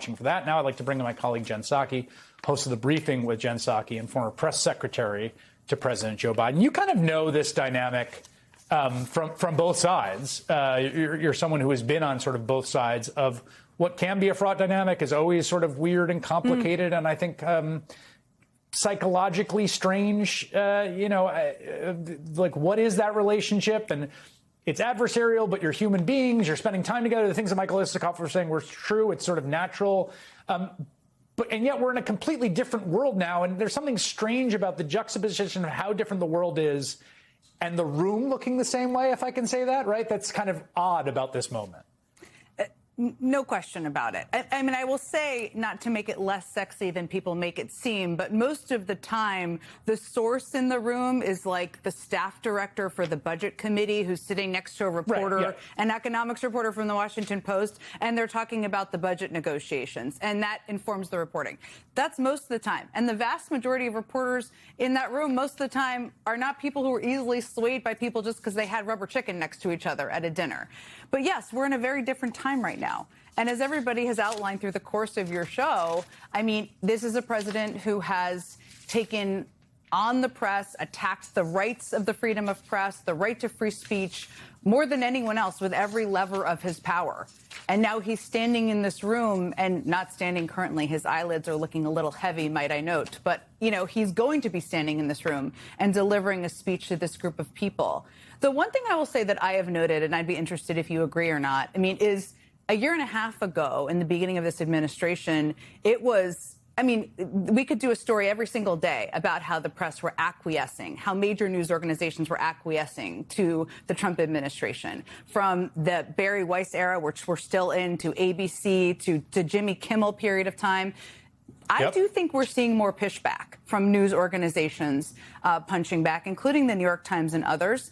watching for that. Now I'd like to bring in my colleague Jen Psaki, host of The Briefing with Jen Psaki and former press secretary to President Joe Biden. You kind of know this dynamic from both sides. You're someone who has been on sort of both sides of what can be a fraught dynamic, is always sort of weird and complicated, and I think psychologically strange. Like, what is that relationship? And it's adversarial, but you're human beings. You're spending time together. The things that Michael Isikoff was saying were true. It's sort of natural. And yet we're in a completely different world now. And there's something strange about the juxtaposition of how different the world is and the room looking the same way, if I can say that, right? That's kind of odd about this moment. No question about it. I mean, I will say, not to make it less sexy than people make it seem, but most of the time, the source in the room is like the staff director for the budget committee who's sitting next to a reporter, right, yeah. an economics reporter from the Washington Post, and they're talking about the budget negotiations, and that informs the reporting. That's most of the time. And the vast majority of reporters in that room most of the time are not people who are easily swayed by people just because they had rubber chicken next to each other at a dinner. But yes, we're in a very different time right now. And as everybody has outlined through the course of your show, I mean, this is a president who has taken on the press, attacked the rights of the freedom of press, the right to free speech, more than anyone else with every lever of his power. And now he's standing in this room and not standing currently. His eyelids are looking a little heavy, might I note. But, you know, he's going to be standing in this room and delivering a speech to this group of people. The one thing I will say that I have noted, and I'd be interested if you agree or not, I mean, is a year and a half ago, in the beginning of this administration, it was, I mean, we could do a story every single day about how the press were acquiescing, how major news organizations were acquiescing to the Trump administration. From the Barry Weiss era, which we're still in, to ABC, to Jimmy Kimmel period of time. I do think we're seeing more pushback from news organizations punching back, including the New York Times and others.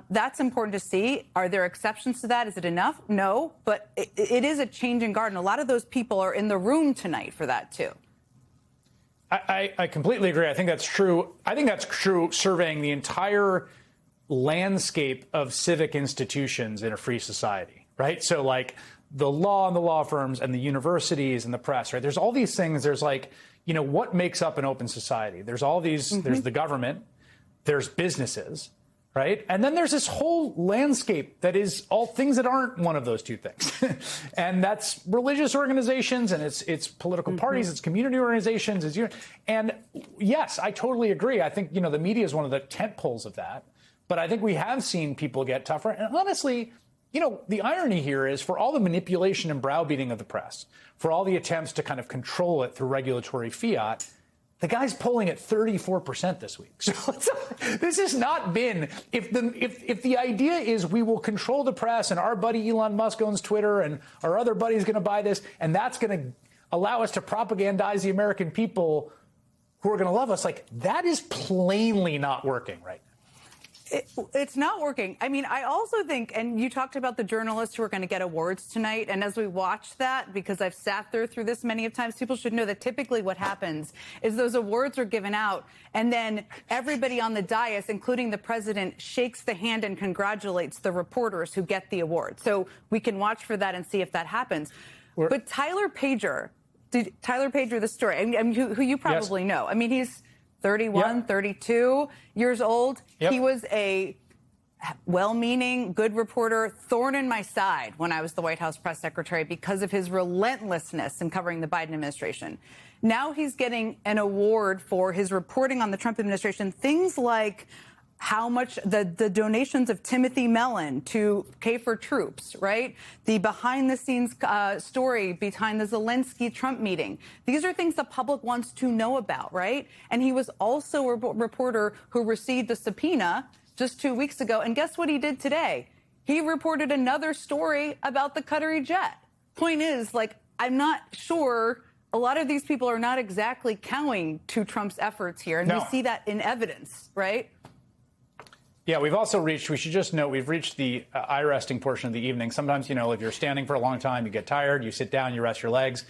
That's important to see. Are there exceptions to that? Is it enough? No, but it is a changing guard. And a lot of those people are in the room tonight for that, too. I completely agree. I think that's true. I think that's true surveying the entire landscape of civic institutions in a free society, right? So, like, the law and the law firms and the universities and the press, right? There's all these things. There's like, you know, what makes up an open society? There's all these, there's the government, there's businesses, right? And then there's this whole landscape that is all things that aren't one of those two things. And that's religious organizations, and it's political parties, it's community organizations. And yes, I totally agree. I think, you know, the media is one of the tent poles of that. But I think we have seen people get tougher. And honestly, you know, the irony here is, for all the manipulation and browbeating of the press, for all the attempts to kind of control it through regulatory fiat, the guy's polling at 34% this week. So this has not been, if the idea is we will control the press and our buddy Elon Musk owns Twitter and our other buddy is going to buy this, and that's going to allow us to propagandize the American people who are going to love us, like, that is plainly not working right now. It's not working. I mean, I also think, and you talked about the journalists who are going to get awards tonight, and as we watch that, because I've sat through this many of times, people should know that typically what happens is those awards are given out, and then everybody on the dais, including the president, shakes the hand and congratulates the reporters who get the award. So we can watch for that and see if that happens. But Tyler Pager, the story, I mean, who you probably know. I mean, he's 31, 32 years old. He was a well-meaning, good reporter, thorn in my side when I was the White House press secretary because of his relentlessness in covering the Biden administration. Now he's getting an award for his reporting on the Trump administration, things like how much the donations of Timothy Mellon to KFOR troops, right? The behind-the-scenes story behind the Zelensky-Trump meeting. These are things the public wants to know about, right? And he was also a reporter who received a subpoena just 2 weeks ago. And guess what he did today? He reported another story about the Qatari jet. Point is, like, I'm not sure. A lot of these people are not exactly cowing to Trump's efforts here. And we see that in evidence, right? Yeah, we've also reached, we should just note, we've reached the eye resting portion of the evening. Sometimes, you know, if you're standing for a long time, you get tired, you sit down, you rest your legs.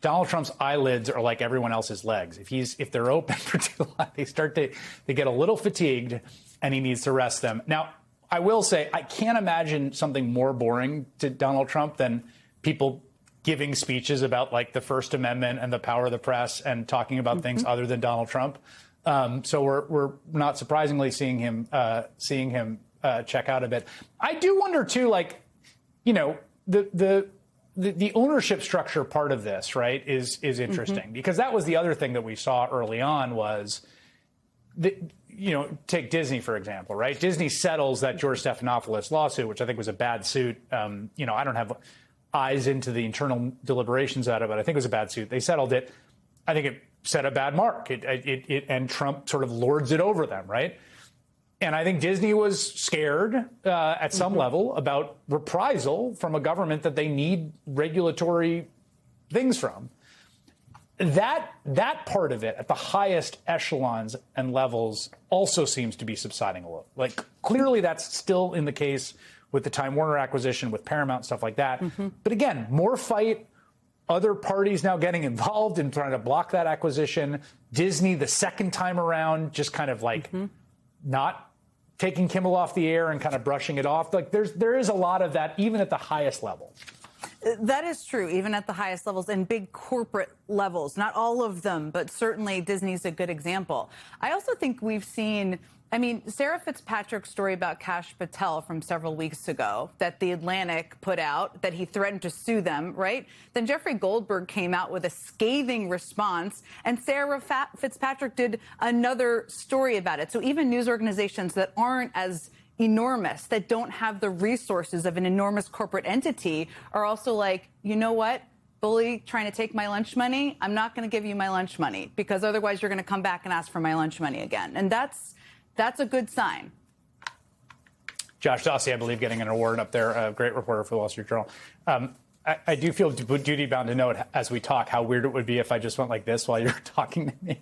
Donald Trump's eyelids are like everyone else's legs. If they're open for too long, they get a little fatigued, and he needs to rest them. Now, I will say, I can't imagine something more boring to Donald Trump than people giving speeches about like the First Amendment and the power of the press and talking about things other than Donald Trump. So we're not surprisingly seeing him check out a bit. I do wonder too, like, you know, the ownership structure part of this, right, is interesting because that was the other thing that we saw early on was, you know, take Disney, for example, right? Disney settles that George Stephanopoulos lawsuit, which I think was a bad suit. You know, I don't have eyes into the internal deliberations out of it. I think it was a bad suit. They settled it. I think it set a bad mark. And Trump sort of lords it over them, right? And I think Disney was scared at some level about reprisal from a government that they need regulatory things from. That part of it at the highest echelons and levels also seems to be subsiding a little. Like clearly that's still in the case with the Time Warner acquisition, with Paramount, stuff like that. But again, more fight, other parties now getting involved in trying to block that acquisition. Disney, the second time around, just kind of like not taking Kimmel off the air and kind of brushing it off. Like there is a lot of that, even at the highest level. That is true, even at the highest levels and big corporate levels. Not all of them, but certainly Disney's a good example. I also think we've seen, I mean, Sarah Fitzpatrick's story about Kash Patel from several weeks ago that The Atlantic put out, that he threatened to sue them, right? Then Jeffrey Goldberg came out with a scathing response, and Sarah Fitzpatrick did another story about it. So even news organizations that aren't as enormous, that don't have the resources of an enormous corporate entity are also like, you know what? Bully trying to take my lunch money, I'm not going to give you my lunch money because otherwise you're going to come back and ask for my lunch money again. And that's a good sign. Josh Dawsey, I believe, getting an award up there, a great reporter for the Wall Street Journal. I do feel duty-bound to note as we talk how weird it would be if I just went like this while you're talking to me.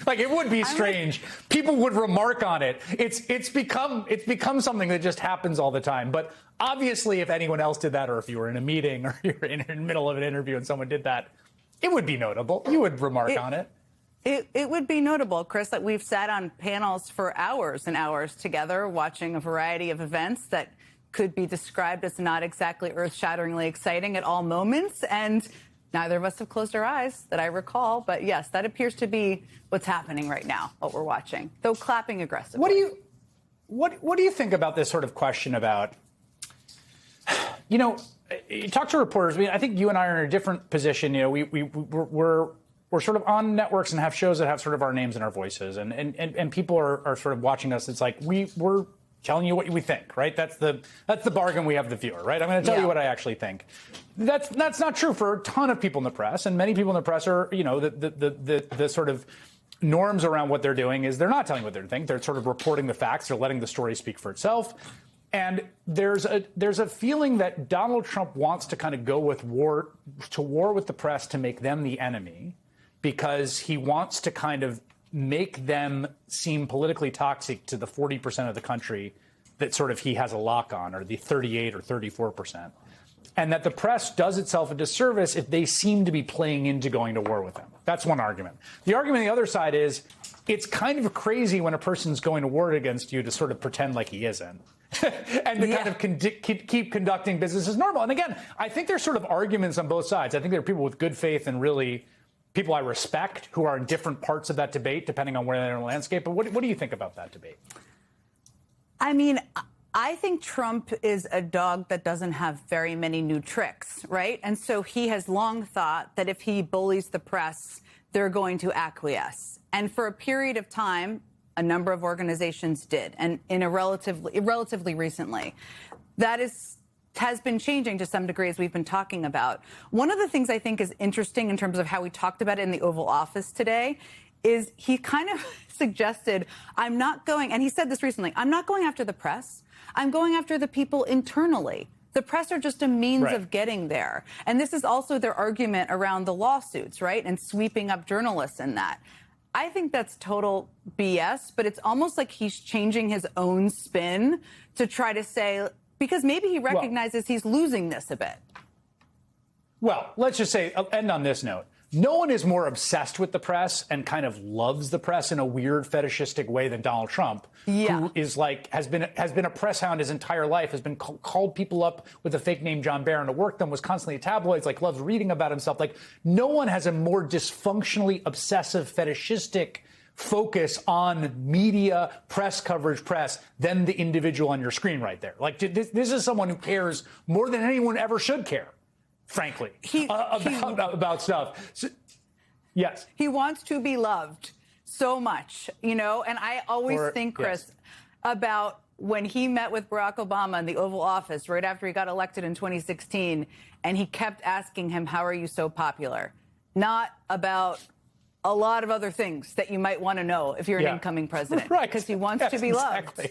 Like it would be strange. People would remark on it. It's become something that just happens all the time. But obviously, if anyone else did that, or if you were in a meeting or you were in the middle of an interview and someone did that, it would be notable. You would remark on it. It would be notable, Chris, that we've sat on panels for hours and hours together watching a variety of events that could be described as not exactly earth-shatteringly exciting at all moments. And neither of us have closed our eyes that I recall. But yes, that appears to be what's happening right now, what we're watching, though clapping aggressively. What do you think about this sort of question about, you know, you talk to reporters. I mean, I think you and I are in a different position. You know, we're sort of on networks and have shows that have sort of our names and our voices, and people are sort of watching us. It's like we're telling you what we think, right? That's the bargain we have with the viewer, right? I'm going to tell you what I actually think. That's not true for a ton of people in the press, and many people in the press are, you know, the sort of norms around what they're doing is they're not telling what they think. They're sort of reporting the facts. They're letting the story speak for itself. And there's a feeling that Donald Trump wants to kind of go with war with the press to make them the enemy, because he wants to kind of make them seem politically toxic to the 40% of the country that sort of he has a lock on, or the 38 or 34%. And that the press does itself a disservice if they seem to be playing into going to war with them. That's one argument. The argument on the other side is it's kind of crazy when a person's going to war against you to sort of pretend like he isn't. And to kind of keep conducting business as normal. And again, I think there's sort of arguments on both sides. I think there are people with good faith and really people I respect who are in different parts of that debate, depending on where they're in the landscape. But what do you think about that debate? I mean, I think Trump is a dog that doesn't have very many new tricks, right? And so he has long thought that if he bullies the press, they're going to acquiesce. And for a period of time, a number of organizations did, and in a relatively recently. That has been changing to some degree, as we've been talking about. One of the things I think is interesting in terms of how we talked about it in the Oval Office today is he kind of suggested, I'm not going, and he said this recently, I'm not going after the press. I'm going after the people internally. The press are just a means of getting there. And this is also their argument around the lawsuits, right? And sweeping up journalists in that. I think that's total BS, but it's almost like he's changing his own spin to try to say, because maybe he recognizes he's losing this a bit. Well, let's just say, end on this note. no one is more obsessed with the press and kind of loves the press in a weird fetishistic way than Donald Trump, who is like has been a press hound his entire life, has been called people up with a fake name John Barron to work them, was constantly in tabloids, like loves reading about himself. Like no one has a more dysfunctionally obsessive fetishistic focus on media, press coverage, than the individual on your screen right there. Like this is someone who cares more than anyone ever should care, frankly, about stuff. So, yes. He wants to be loved so much, and I always think, Chris, about when he met with Barack Obama in the Oval Office right after he got elected in 2016, and he kept asking him, how are you so popular? Not about a lot of other things that you might want to know if you're an incoming president. Right. Because he wants to be loved.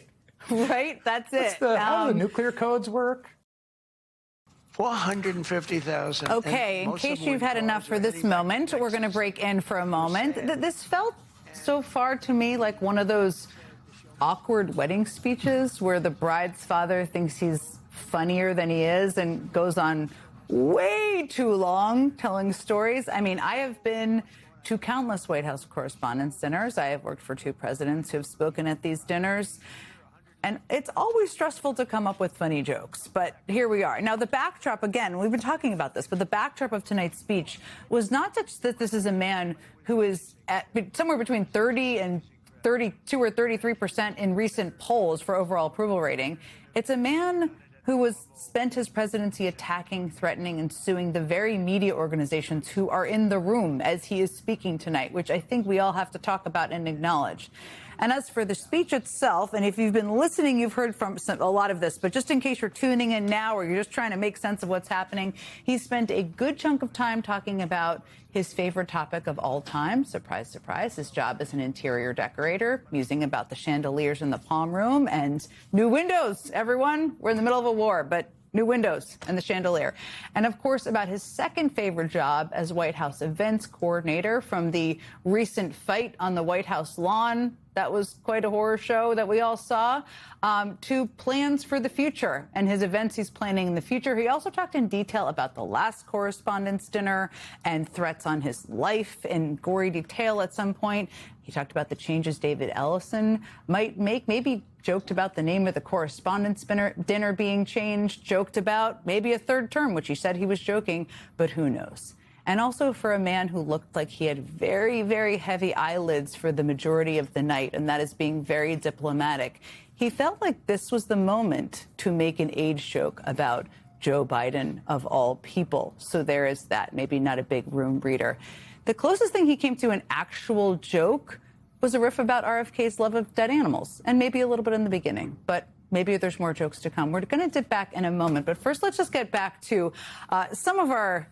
Right? That's it. How do the nuclear codes work? 450,000. Okay, in case you've had enough for this moment, we're going to break in for a moment. This felt so far to me like one of those awkward wedding speeches where the bride's father thinks he's funnier than he is and goes on way too long telling stories. I mean, I have been to countless White House Correspondents' dinners. I have worked for two presidents who have spoken at these dinners. And it's always stressful to come up with funny jokes, but here we are. Now, the backdrop, again, we've been talking about this, but the backdrop of tonight's speech was not just that this is a man who is at somewhere between 30 and 32 or 33% in recent polls for overall approval rating. It's a man who was spent his presidency attacking, threatening, and suing the very media organizations who are in the room as he is speaking tonight, which I think we all have to talk about and acknowledge. And as for the speech itself, and if you've been listening, you've heard from a lot of this, but just in case you're tuning in now or you're just trying to make sense of what's happening, he spent a good chunk of time talking about his favorite topic of all time, surprise, surprise, his job as an interior decorator, musing about the chandeliers in the Palm Room and new windows, everyone. We're in the middle of a war, but new windows and the chandelier. And of course, about his second favorite job as White House events coordinator, from the recent fight on the White House lawn, that was quite a horror show that we all saw, to plans for the future and his events he's planning in the future. He also talked in detail about the last Correspondents' dinner and threats on his life in gory detail at some point. He talked about the changes David Ellison might make, maybe joked about the name of the Correspondents' dinner being changed, joked about maybe a third term, which he said he was joking, but who knows? And also for a man who looked like he had very, very heavy eyelids for the majority of the night, and that is being very diplomatic. He felt like this was the moment to make an age joke about Joe Biden, of all people. So there is that, maybe not a big room reader. The closest thing he came to an actual joke was a riff about RFK's love of dead animals, and maybe a little bit in the beginning, but maybe there's more jokes to come. We're going to dip back in a moment, but first let's just get back to some of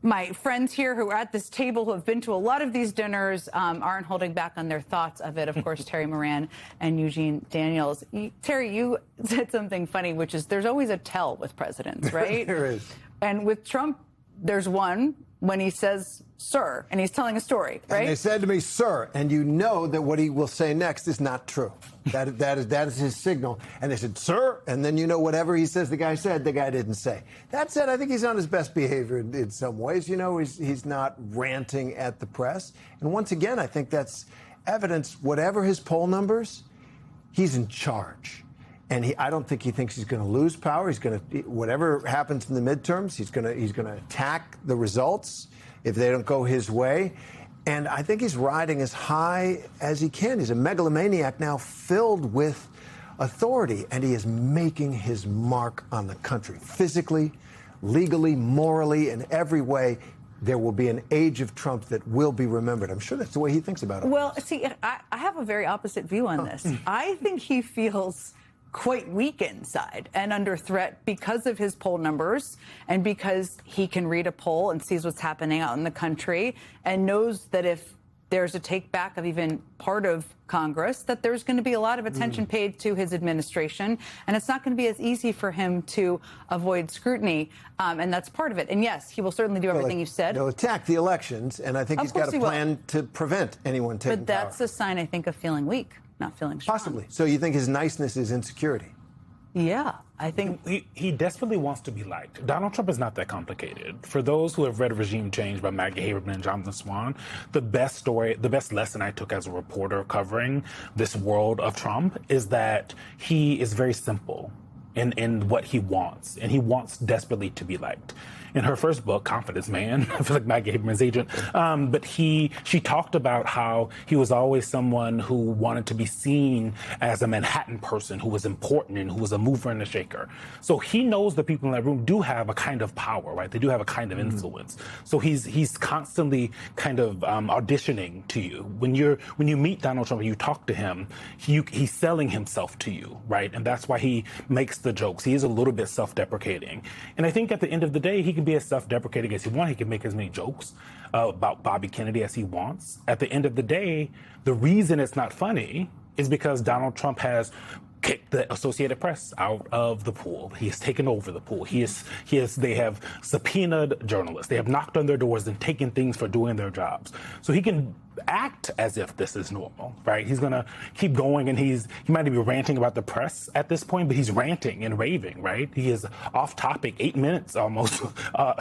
my friends here who are at this table who have been to a lot of these dinners, aren't holding back on their thoughts of it. Of course, Terry Moran and Eugene Daniels. Terry, you said something funny, which is there's always a tell with presidents, right? There is. And with Trump, there's one when he says, sir, and he's telling a story, right? And they said to me, sir, and you know that what he will say next is not true. That is his signal. And they said, sir, and then you know whatever he says the guy said, the guy didn't say. That said, I think he's on his best behavior in some ways. You know, he's not ranting at the press. And once again, I think that's evidence, whatever his poll numbers, he's in charge. And I don't think he thinks he's going to lose power. He's going to, whatever happens in the midterms, he's going to attack the results if they don't go his way. And I think he's riding as high as he can. He's a megalomaniac now filled with authority, and he is making his mark on the country physically, legally, morally, in every way. There will be an age of Trump that will be remembered. I'm sure that's the way he thinks about it. Well, see, I have a very opposite view on this. I think he feels quite weak inside and under threat because of his poll numbers and because he can read a poll and sees what's happening out in the country and knows that if there's a take back of even part of Congress, that there's going to be a lot of attention paid to his administration, and it's not going to be as easy for him to avoid scrutiny, and that's part of it. And yes, he will certainly do everything you said. He'll attack the elections, and I think he's got a plan to prevent anyone taking power. But that's a sign, I think, of feeling weak, not feeling strong. Possibly. So you think his niceness is insecurity? Yeah, I think He desperately wants to be liked. Donald Trump is not that complicated. For those who have read Regime Change by Maggie Haberman and Jonathan Swan, the best lesson I took as a reporter covering this world of Trump is that he is very simple in what he wants, and he wants desperately to be liked. In her first book, Confidence Man, I feel like Maggie Haberman's agent, but she talked about how he was always someone who wanted to be seen as a Manhattan person who was important and who was a mover and a shaker. So he knows the people in that room do have a kind of power, right? They do have a kind of influence. So he's constantly kind of auditioning to you. When you meet Donald Trump and you talk to him, he's selling himself to you, right? And that's why he makes the jokes. He is a little bit self-deprecating. And I think at the end of the day, he can be as self-deprecating as he wants. He can make as many jokes about Bobby Kennedy as he wants. At the end of the day, the reason it's not funny is because Donald Trump has kicked the Associated Press out of the pool. He has taken over the pool. They have subpoenaed journalists. They have knocked on their doors and taken things for doing their jobs. So he can act as if this is normal, right? He's gonna keep going, and he might be ranting about the press at this point, but he's ranting and raving, right? He is off topic, 8 minutes almost,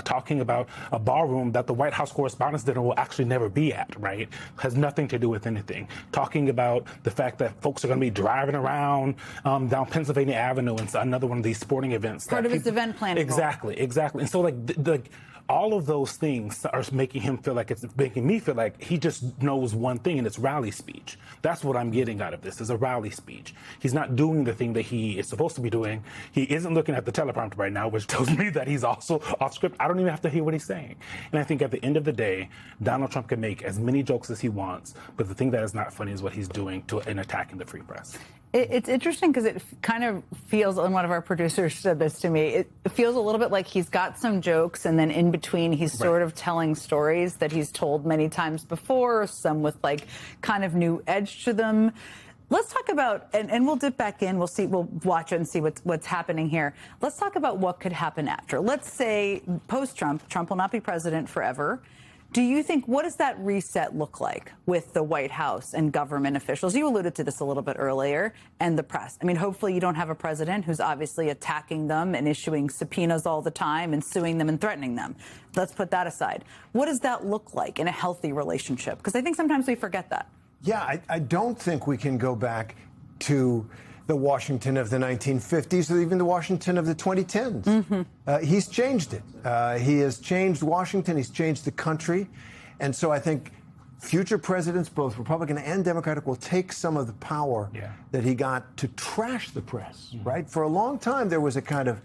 talking about a ballroom that the White House Correspondents' Dinner will actually never be at, right? Has nothing to do with anything. Talking about the fact that folks are gonna be driving around down Pennsylvania Avenue and another one of these sporting events. Part of his event planning. Exactly. And so all of those things are making me feel like he just knows one thing, and it's rally speech. That's what I'm getting out of this, is a rally speech. He's not doing the thing that he is supposed to be doing. He isn't looking at the teleprompter right now, which tells me that he's also off script. I don't even have to hear what he's saying. And I think at the end of the day, Donald Trump can make as many jokes as he wants, but the thing that is not funny is what he's doing in attacking the free press. It's interesting because it kind of feels, and one of our producers said this to me, it feels a little bit like he's got some jokes, and then in between he's sort of telling stories that he's told many times before, some with like kind of new edge to them. Let's talk about, and we'll dip back in, we'll watch it and see what's happening here. Let's talk about what could happen after. Let's say post-Trump, Trump will not be president forever. Do you think, what does that reset look like with the White House and government officials? You alluded to this a little bit earlier, and the press. I mean, hopefully you don't have a president who's obviously attacking them and issuing subpoenas all the time and suing them and threatening them. Let's put that aside. What does that look like in a healthy relationship? Because I think sometimes we forget that. Yeah, I don't think we can go back to the Washington of the 1950s or even the Washington of the 2010s. Mm-hmm. He's changed it. He has changed Washington. He's changed the country. And so I think future presidents, both Republican and Democratic, will take some of the power that he got to trash the press, right? For a long time, there was a kind of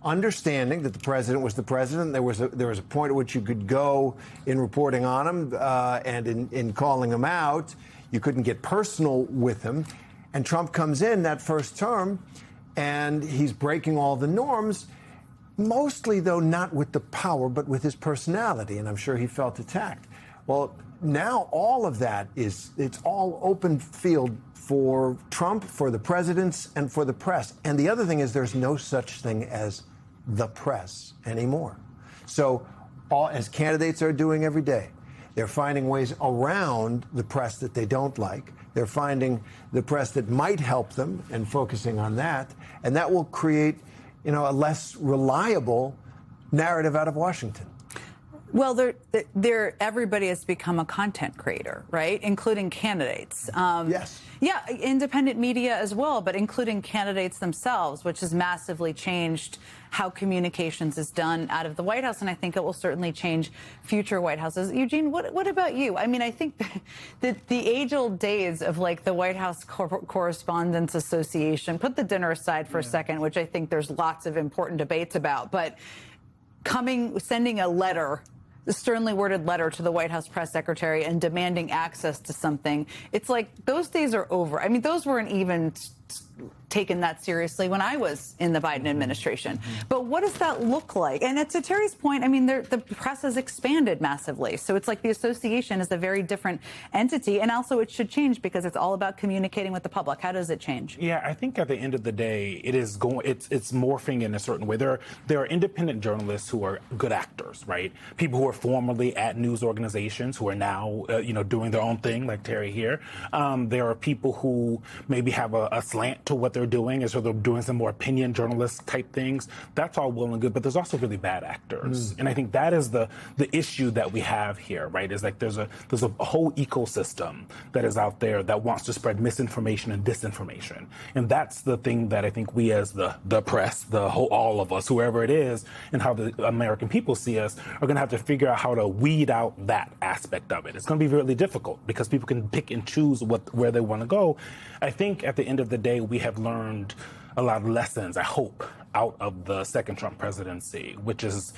understanding that the president was the president. There was a point at which you could go in reporting on him and in calling him out. You couldn't get personal with him. And Trump comes in that first term, and he's breaking all the norms, mostly, though, not with the power, but with his personality. And I'm sure he felt attacked. Well, now all of that it's all open field for Trump, for the presidents, and for the press. And the other thing is there's no such thing as the press anymore. So as candidates are doing every day, they're finding ways around the press that they don't like. They're finding the press that might help them and focusing on that. And that will create, a less reliable narrative out of Washington. Well, everybody has become a content creator, right? Including candidates. Yes. Yeah, independent media as well, but including candidates themselves, which has massively changed how communications is done out of the White House, and I think it will certainly change future White Houses. Eugene, what about you? I mean, I think that the age-old days of like the White House Correspondents Association, put the dinner aside for a second, which I think there's lots of important debates about, but sending a letter, the sternly worded letter to the White House press secretary and demanding access to something, it's like those days are over. I mean, those weren't even taken that seriously when I was in the Biden administration. But what does that look like? And to Terry's point, I mean, the press has expanded massively. So it's like the association is a very different entity. And also it should change because it's all about communicating with the public. How does it change? Yeah, I think at the end of the day, it's morphing in a certain way. There are independent journalists who are good actors, right? People who are formerly at news organizations who are now, doing their own thing, like Terry here. There are people who maybe have a slant slant to what they're doing, as though they're doing some more opinion journalist type things. That's all well and good, but there's also really bad actors. And I think that is the issue that we have here, right? Is like there's a whole ecosystem that is out there that wants to spread misinformation and disinformation. And that's the thing that I think we as the press, all of us, whoever it is, and how the American people see us are going to have to figure out how to weed out that aspect of it. It's going to be really difficult because people can pick and choose where they want to go. I think at the end of the day, we have learned a lot of lessons, I hope, out of the second Trump presidency, which is,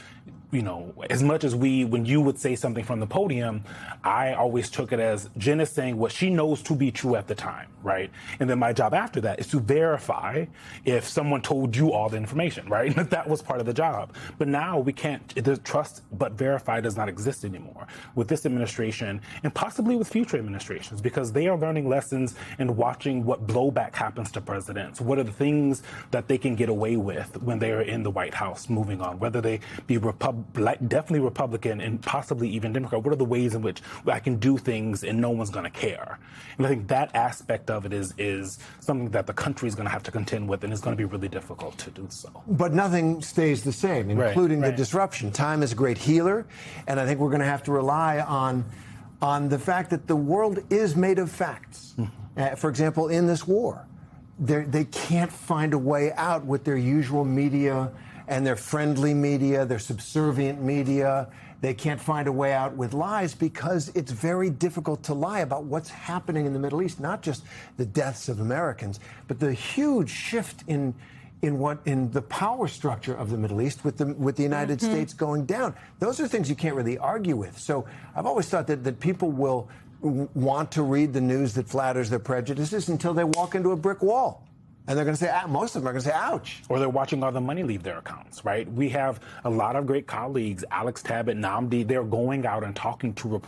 you know, as much as when you would say something from the podium, I always took it as Jen is saying what she knows to be true at the time, right? And then my job after that is to verify if someone told you all the information, right? That was part of the job. But now we can't, the trust but verify does not exist anymore with this administration and possibly with future administrations, because they are learning lessons and watching what blowback happens to presidents. What are the things that they can get away with when they are in the White House moving on, whether they be definitely Republican and possibly even Democrat. What are the ways in which I can do things and no one's going to care? And I think that aspect of it is something that the country is going to have to contend with, and it's going to be really difficult to do so. But nothing stays the same, including the disruption. Time is a great healer, and I think we're going to have to rely on the fact that the world is made of facts. For example, in this war, they can't find a way out with their usual media and their friendly media, their subservient media. They can't find a way out with lies because it's very difficult to lie about what's happening in the Middle East, not just the deaths of Americans, but the huge shift in the power structure of the Middle East with the United States going down. Those are things you can't really argue with. So I've always thought that people will want to read the news that flatters their prejudices until they walk into a brick wall. And they're going to say, most of them are going to say, ouch. Or they're watching all the money leave their accounts, right? We have a lot of great colleagues, Alex Tabbitt, Nnamdi, they're going out and talking to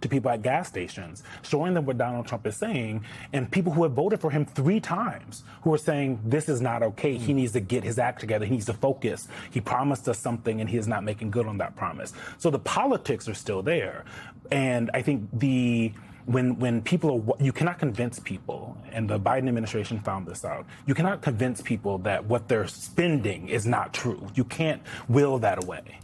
people at gas stations, showing them what Donald Trump is saying, and people who have voted for him 3 times who are saying, this is not okay. He needs to get his act together. He needs to focus. He promised us something, and he is not making good on that promise. So the politics are still there. And I think when people you cannot convince people, and the Biden administration found this out, you cannot convince people that what they're spending is not true. You can't will that away.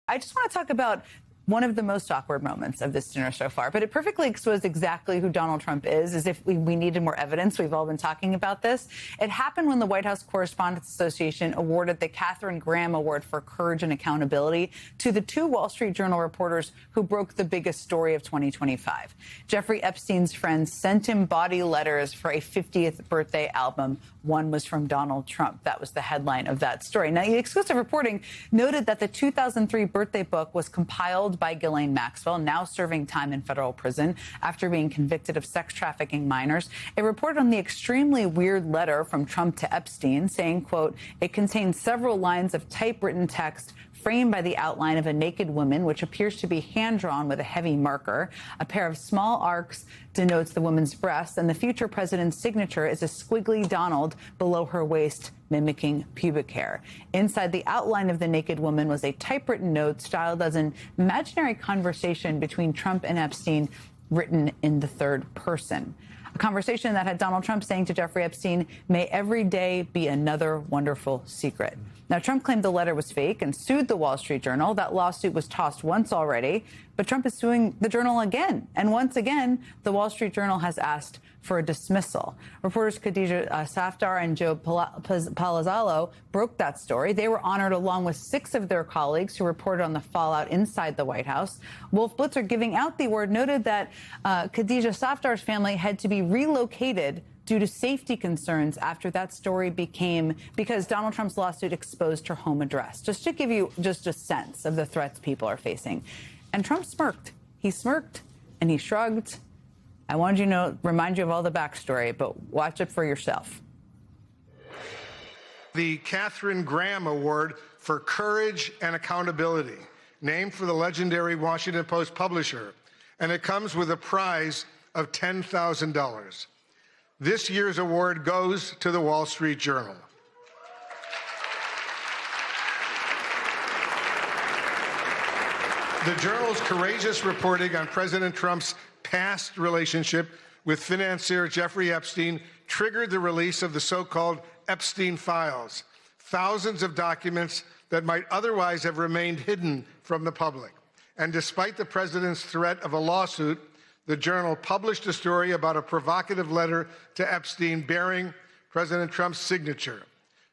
I just want to talk about one of the most awkward moments of this dinner so far, but it perfectly exposed exactly who Donald Trump is, as if we needed more evidence. We've all been talking about this. It happened when the White House Correspondents Association awarded the Katharine Graham Award for Courage and Accountability to the 2 Wall Street Journal reporters who broke the biggest story of 2025. Jeffrey Epstein's friends sent him body letters for a 50th birthday album. One was from Donald Trump. That was the headline of that story. Now, the exclusive reporting noted that the 2003 birthday book was compiled by Ghislaine Maxwell, now serving time in federal prison after being convicted of sex trafficking minors. It reported on the extremely weird letter from Trump to Epstein saying, quote, it contains several lines of typewritten text framed by the outline of a naked woman, which appears to be hand-drawn with a heavy marker. A pair of small arcs denotes the woman's breast, and the future president's signature is a squiggly Donald below her waist, mimicking pubic hair. Inside the outline of the naked woman was a typewritten note styled as an imaginary conversation between Trump and Epstein, written in the third person. A conversation that had Donald Trump saying to Jeffrey Epstein, may every day be another wonderful secret. Now, Trump claimed the letter was fake and sued the Wall Street Journal. That lawsuit was tossed once already, but Trump is suing the Journal again. And once again, the Wall Street Journal has asked for a dismissal. Reporters Khadija Safdar and Joe Palazzolo broke that story. They were honored along with 6 of their colleagues who reported on the fallout inside the White House. Wolf Blitzer, giving out the award, noted that Khadija Safdar's family had to be relocated due to safety concerns after that story because Donald Trump's lawsuit exposed her home address. Just to give you just a sense of the threats people are facing. And Trump smirked. He smirked and he shrugged. I wanted you to remind you of all the backstory, but watch it for yourself. The Katharine Graham Award for Courage and Accountability, named for the legendary Washington Post publisher, and it comes with a prize of $10,000. This year's award goes to the Wall Street Journal. The Journal's courageous reporting on President Trump's past relationship with financier Jeffrey Epstein triggered the release of the so-called Epstein files, thousands of documents that might otherwise have remained hidden from the public. And despite the president's threat of a lawsuit, the Journal published a story about a provocative letter to Epstein bearing President Trump's signature.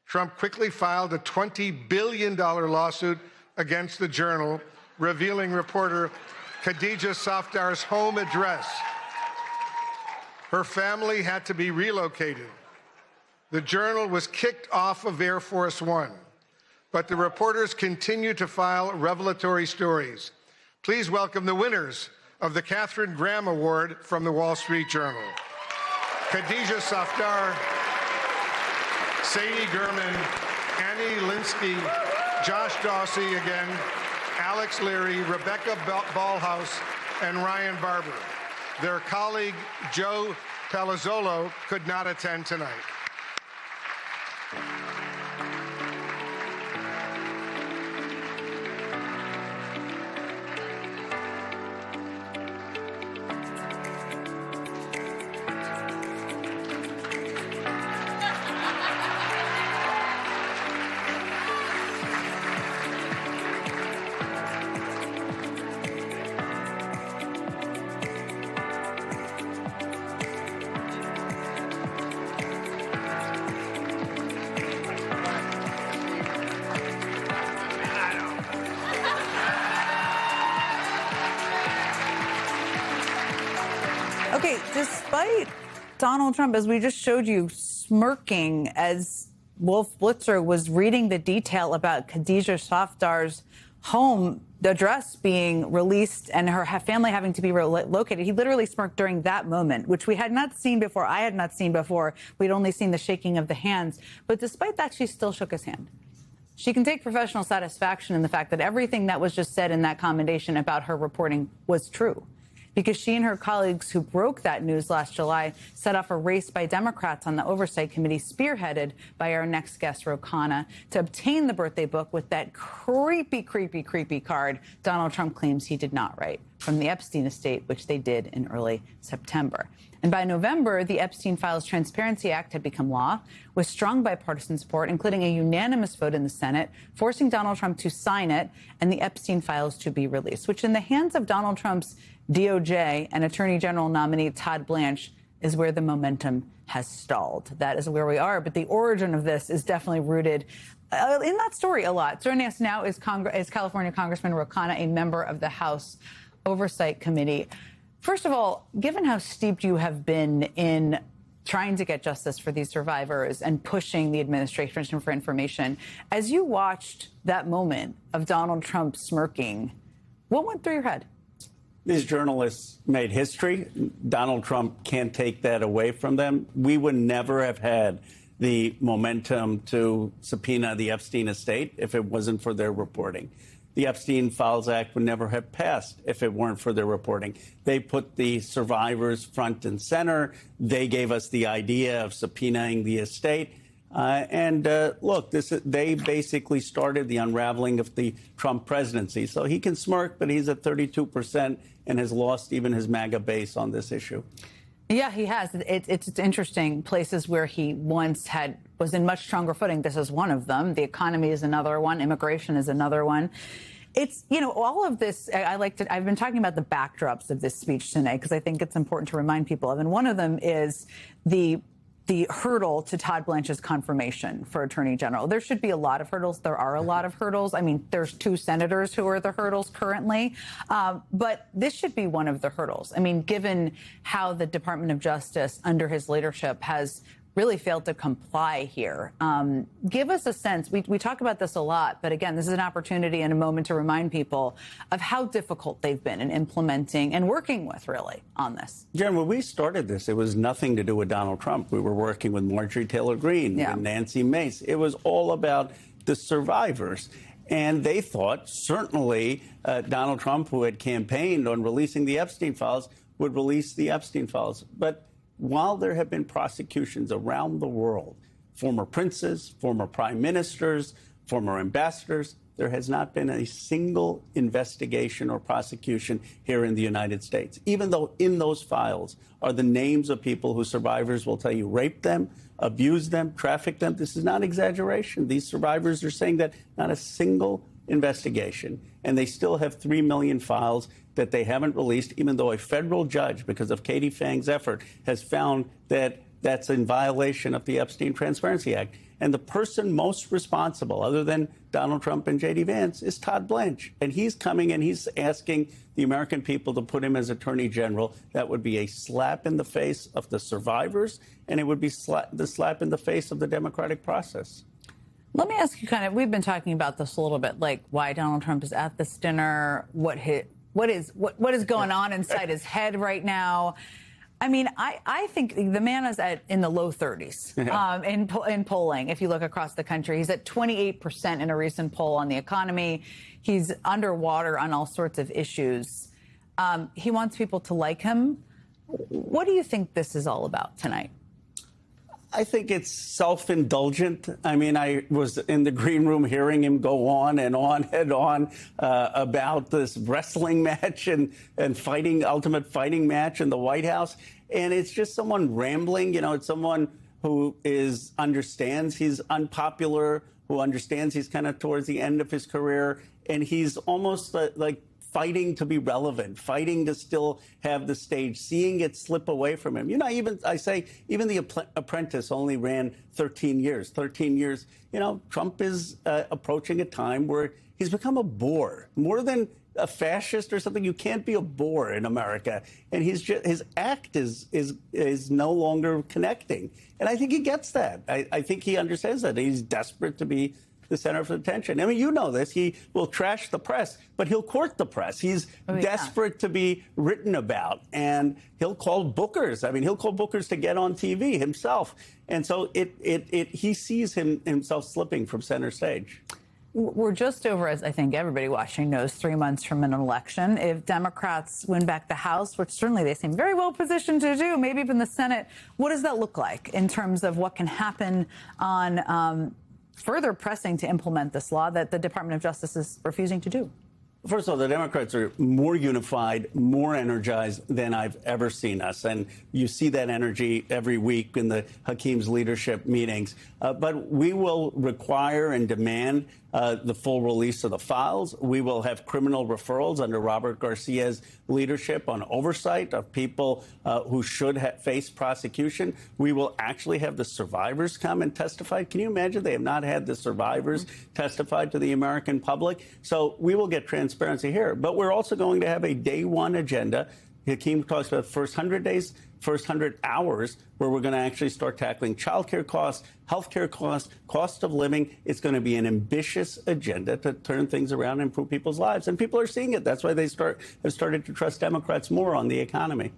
Trump quickly filed a $20 billion lawsuit against the Journal, revealing reporter Khadija Safdar's home address. Her family had to be relocated. The Journal was kicked off of Air Force One, but the reporters continue to file revelatory stories. Please welcome the winners of the Katharine Graham Award from the Wall Street Journal. Khadija Safdar, Sadie Gurman, Annie Linsky, Josh Dawsey again, Alex Leary, Rebecca Ballhaus, and Ryan Barber. Their colleague, Joe Palazzolo, could not attend tonight. Okay, despite Donald Trump, as we just showed you, smirking as Wolf Blitzer was reading the detail about Khadija Safdar's home address being released and her family having to be relocated, he literally smirked during that moment, which we had not seen before. I had not seen before. We'd only seen the shaking of the hands. But despite that, she still shook his hand. She can take professional satisfaction in the fact that everything that was just said in that commendation about her reporting was true, because she and her colleagues who broke that news last July set off a race by Democrats on the Oversight Committee, spearheaded by our next guest, Ro Khanna, to obtain the birthday book with that creepy card Donald Trump claims he did not write from the Epstein estate, which they did in early September. And by November, the Epstein Files Transparency Act had become law, with strong bipartisan support, including a unanimous vote in the Senate, forcing Donald Trump to sign it and the Epstein files to be released, which in the hands of Donald Trump's DOJ and Attorney General nominee Todd Blanche is where the momentum has stalled. That is where we are. But the origin of this is definitely rooted in that story a lot. Joining us now is California Congressman Ro Khanna, a member of the House Oversight Committee. First of all, given how steeped you have been in trying to get justice for these survivors and pushing the administration for information, as you watched that moment of Donald Trump smirking, what went through your head? These journalists made history. Donald Trump can't take that away from them. We would never have had the momentum to subpoena the Epstein estate if it wasn't for their reporting. The Epstein Files Act would never have passed if it weren't for their reporting. They put the survivors front and center. They gave us the idea of subpoenaing the estate. Look, they basically started the unraveling of the Trump presidency. So he can smirk, but he's at 32% and has lost even his MAGA base on this issue. Yeah, he has. It's interesting. Places where he once was in much stronger footing. This is one of them. The economy is another one. Immigration is another one. It's, all of this, I've been talking about the backdrops of this speech tonight because I think it's important to remind people of. And one of them is the hurdle to Todd Blanche's confirmation for Attorney General. There should be a lot of hurdles. There are a lot of hurdles. I mean, there's 2 senators who are the hurdles currently. But this should be one of the hurdles. I mean, given how the Department of Justice under his leadership has really failed to comply here. Give us a sense. We talk about this a lot, but again, this is an opportunity and a moment to remind people of how difficult they've been in implementing and working with, really, on this. Jen, when we started this, it was nothing to do with Donald Trump. We were working with Marjorie Taylor Greene and Nancy Mace. It was all about the survivors. And they thought, certainly, Donald Trump, who had campaigned on releasing the Epstein files, would release the Epstein files. But while there have been prosecutions around the world, former princes, former prime ministers, former ambassadors, there has not been a single investigation or prosecution here in the United States, even though in those files are the names of people who survivors will tell you raped them, abused them, trafficked them. This is not exaggeration. These survivors are saying that not a single investigation, and they still have 3 million files that they haven't released, even though a federal judge, because of Katie Fang's effort, has found that that's in violation of the Epstein Transparency Act. And the person most responsible, other than Donald Trump and J.D. Vance, is Todd Blanche. And he's coming and he's asking the American people to put him as Attorney General. That would be a slap in the face of the survivors, and it would be the slap in the face of the democratic process. Let me ask you we've been talking about this a little bit, like why Donald Trump is at this dinner, what is going on inside his head right now. I mean, I think the man is in the low 30s in polling. If you look across the country, he's at 28% in a recent poll on the economy. He's underwater on all sorts of issues. He wants people to like him. What do you think this is all about tonight? I think it's self-indulgent. I mean, I was in the green room hearing him go on and on and on about this wrestling match and ultimate fighting match in the White House. And it's just someone rambling. You know, it's someone who understands he's unpopular, who understands he's kind of towards the end of his career. And he's almost like fighting to be relevant, fighting to still have the stage, seeing it slip away from him. You know, even The Apprentice only ran 13 years. 13 years, you know, Trump is approaching a time where he's become a bore. More than a fascist or something, you can't be a bore in America. And his act is no longer connecting. And I think he gets that. I think he understands that. He's desperate to be the center of attention. I mean, you know this. He will trash the press, but he'll court the press. He's desperate to be written about, and he'll call bookers. I mean, he'll call bookers to get on TV himself. And so he sees himself slipping from center stage. We're just over, as I think everybody watching knows, 3 months from an election. If Democrats win back the House, which certainly they seem very well positioned to do, maybe even the Senate, what does that look like in terms of what can happen on further pressing to implement this law that the Department of Justice is refusing to do? First of all, the Democrats are more unified, more energized than I've ever seen us. And you see that energy every week in the Hakeem's leadership meetings. But we will require and demand the full release of the files. We will have criminal referrals under Robert Garcia's leadership on oversight of people who should face prosecution. We will actually have the survivors come and testify. Can you imagine? They have not had the survivors testify to the American public. So we will get transparency here. But we're also going to have a day one agenda. Hakeem talks about the first 100 days, first 100 hours, where we're going to actually start tackling childcare costs, healthcare costs, cost of living. It's going to be an ambitious agenda to turn things around and improve people's lives. And people are seeing it. That's why they have started to trust Democrats more on the economy.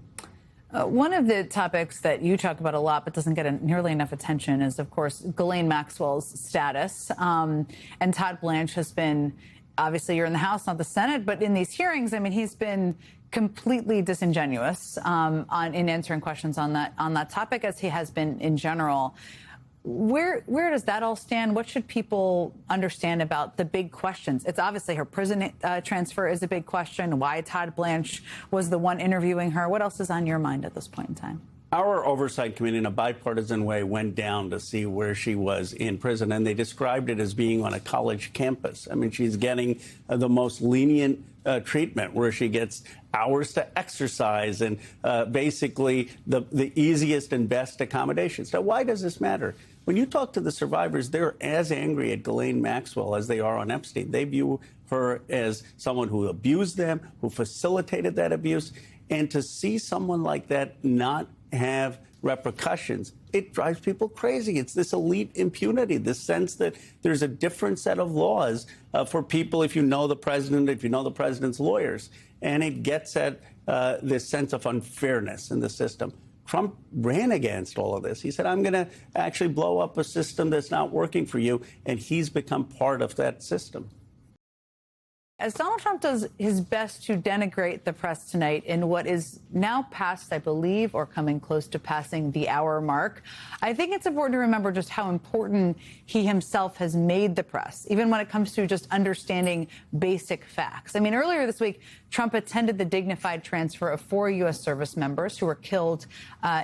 One of the topics that you talk about a lot but doesn't get nearly enough attention is, of course, Ghislaine Maxwell's status. And Todd Blanche has been, obviously you're in the House, not the Senate, but in these hearings, I mean, he's been completely disingenuous in answering questions on that topic, as he has been in general. Where does that all stand? What should people understand about the big questions? It's obviously her prison transfer is a big question. Why Todd Blanche was the one interviewing her. What else is on your mind at this point in time? Our oversight committee, in a bipartisan way, went down to see where she was in prison, and they described it as being on a college campus. I mean, she's getting the most lenient treatment, where she gets hours to exercise and basically the easiest and best accommodations. Now, why does this matter? When you talk to the survivors, they're as angry at Ghislaine Maxwell as they are on Epstein. They view her as someone who abused them, who facilitated that abuse. And to see someone like that not have repercussions, it drives people crazy. It's this elite impunity, this sense that there's a different set of laws for people if you know the president, if you know the president's lawyers. And it gets at this sense of unfairness in the system. Trump ran against all of this. He said, I'm going to actually blow up a system that's not working for you. And he's become part of that system. As Donald Trump does his best to denigrate the press tonight in what is now past, I believe, or coming close to passing the hour mark, I think it's important to remember just how important he himself has made the press, even when it comes to just understanding basic facts. I mean, earlier this week, Trump attended the dignified transfer of 4 U.S. service members who were killed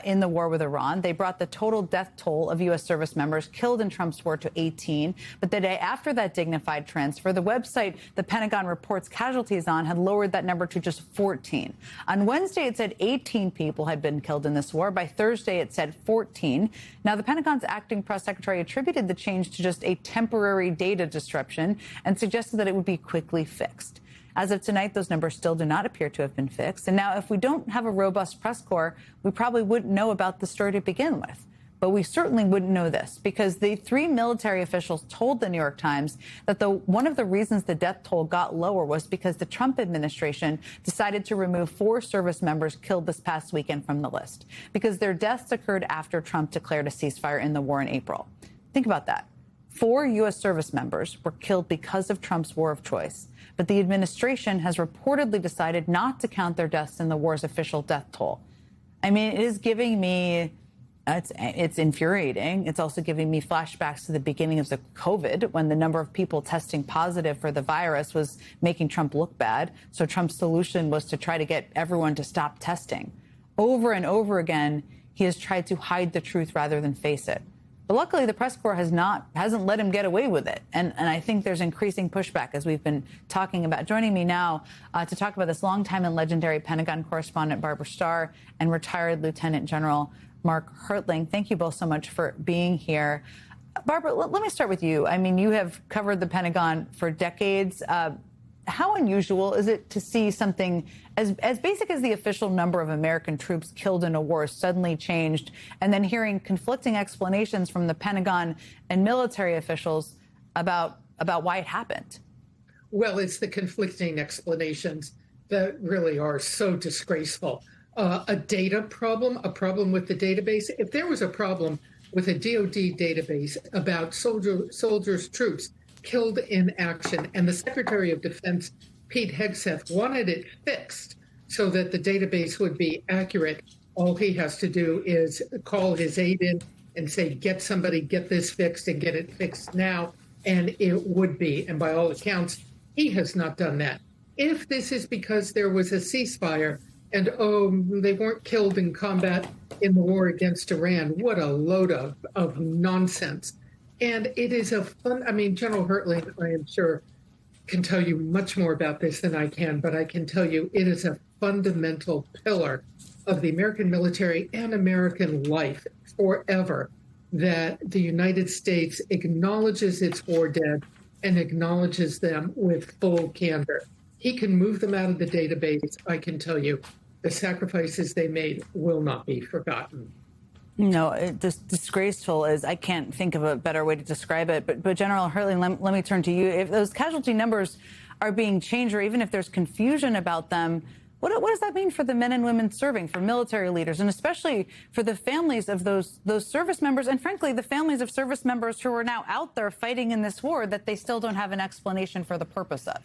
in the war with Iran. They brought the total death toll of U.S. service members killed in Trump's war to 18. But the day after that dignified transfer, the website the Pentagon reports casualties on had lowered that number to just 14. On Wednesday, it said 18 people had been killed in this war. By Thursday, it said 14. Now, the Pentagon's acting press secretary attributed the change to just a temporary data disruption and suggested that it would be quickly fixed. As of tonight, those numbers still do not appear to have been fixed. And now, if we don't have a robust press corps, we probably wouldn't know about the story to begin with. But we certainly wouldn't know this because the 3 military officials told the New York Times that one of the reasons the death toll got lower was because the Trump administration decided to remove 4 service members killed this past weekend from the list because their deaths occurred after Trump declared a ceasefire in the war in April. Think about that. 4 U.S. service members were killed because of Trump's war of choice. But the administration has reportedly decided not to count their deaths in the war's official death toll. I mean, it is giving me, it's infuriating. It's also giving me flashbacks to the beginning of the COVID when the number of people testing positive for the virus was making Trump look bad. So Trump's solution was to try to get everyone to stop testing. Over and over again, he has tried to hide the truth rather than face it. But luckily, the press corps hasn't let him get away with it. And I think there's increasing pushback, as we've been talking about. Joining me now to talk about this longtime and legendary Pentagon correspondent Barbara Starr and retired Lieutenant General Mark Hertling. Thank you both so much for being here. Barbara, let me start with you. I mean, you have covered the Pentagon for decades. How unusual is it to see something as basic as the official number of American troops killed in a war suddenly changed, and then hearing conflicting explanations from the Pentagon and military officials about why it happened? Well, it's the conflicting explanations that really are so disgraceful. A data problem, a problem with the database. If there was a problem with a DOD database about soldiers, troops killed in action, and the Secretary of Defense, Pete Hegseth, wanted it fixed so that the database would be accurate, all he has to do is call his aide in and say, get this fixed and get it fixed now, and it would be. And by all accounts, he has not done that. If this is because there was a ceasefire and, they weren't killed in combat in the war against Iran, what a load of nonsense. And it is General Hertling, I am sure, can tell you much more about this than I can, but I can tell you it is a fundamental pillar of the American military and American life forever that the United States acknowledges its war dead and acknowledges them with full candor. He can move them out of the database. I can tell you the sacrifices they made will not be forgotten. No, disgraceful is, I can't think of a better way to describe it. But General Hertling, let me turn to you. If those casualty numbers are being changed, or even if there's confusion about them, what does that mean for the men and women serving, for military leaders, and especially for the families of those service members, and frankly, the families of service members who are now out there fighting in this war that they still don't have an explanation for the purpose of?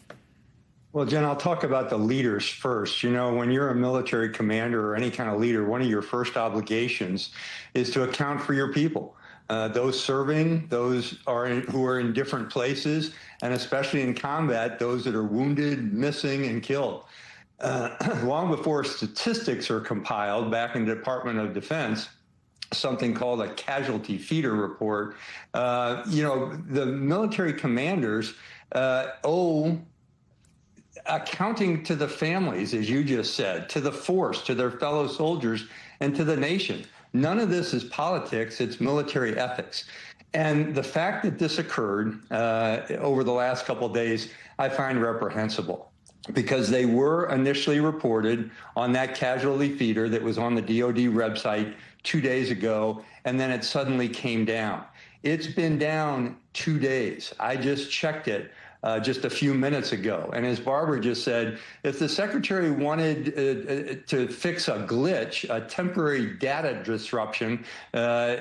Well, Jen, I'll talk about the leaders first. You know, when you're a military commander or any kind of leader, one of your first obligations is to account for your people. Those serving, those who are in different places, and especially in combat, those that are wounded, missing, and killed. Long before statistics are compiled back in the Department of Defense, something called a casualty feeder report, the military commanders owe accounting to the families, as you just said, to the force, to their fellow soldiers, and to the nation. None of this is politics, it's military ethics. And the fact that this occurred over the last couple of days, I find reprehensible, because they were initially reported on that casualty feeder that was on the DOD website 2 days ago, and then it suddenly came down. It's been down 2 days. I just checked it just a few minutes ago. And as Barbara just said, if the secretary wanted to fix a glitch, a temporary data disruption,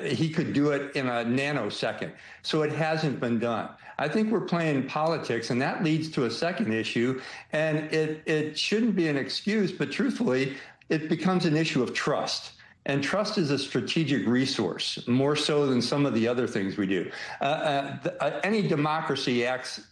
he could do it in a nanosecond. So it hasn't been done. I think we're playing politics, and that leads to a second issue. And it shouldn't be an excuse, but truthfully, it becomes an issue of trust. And trust is a strategic resource, more so than some of the other things we do. Any democracy asks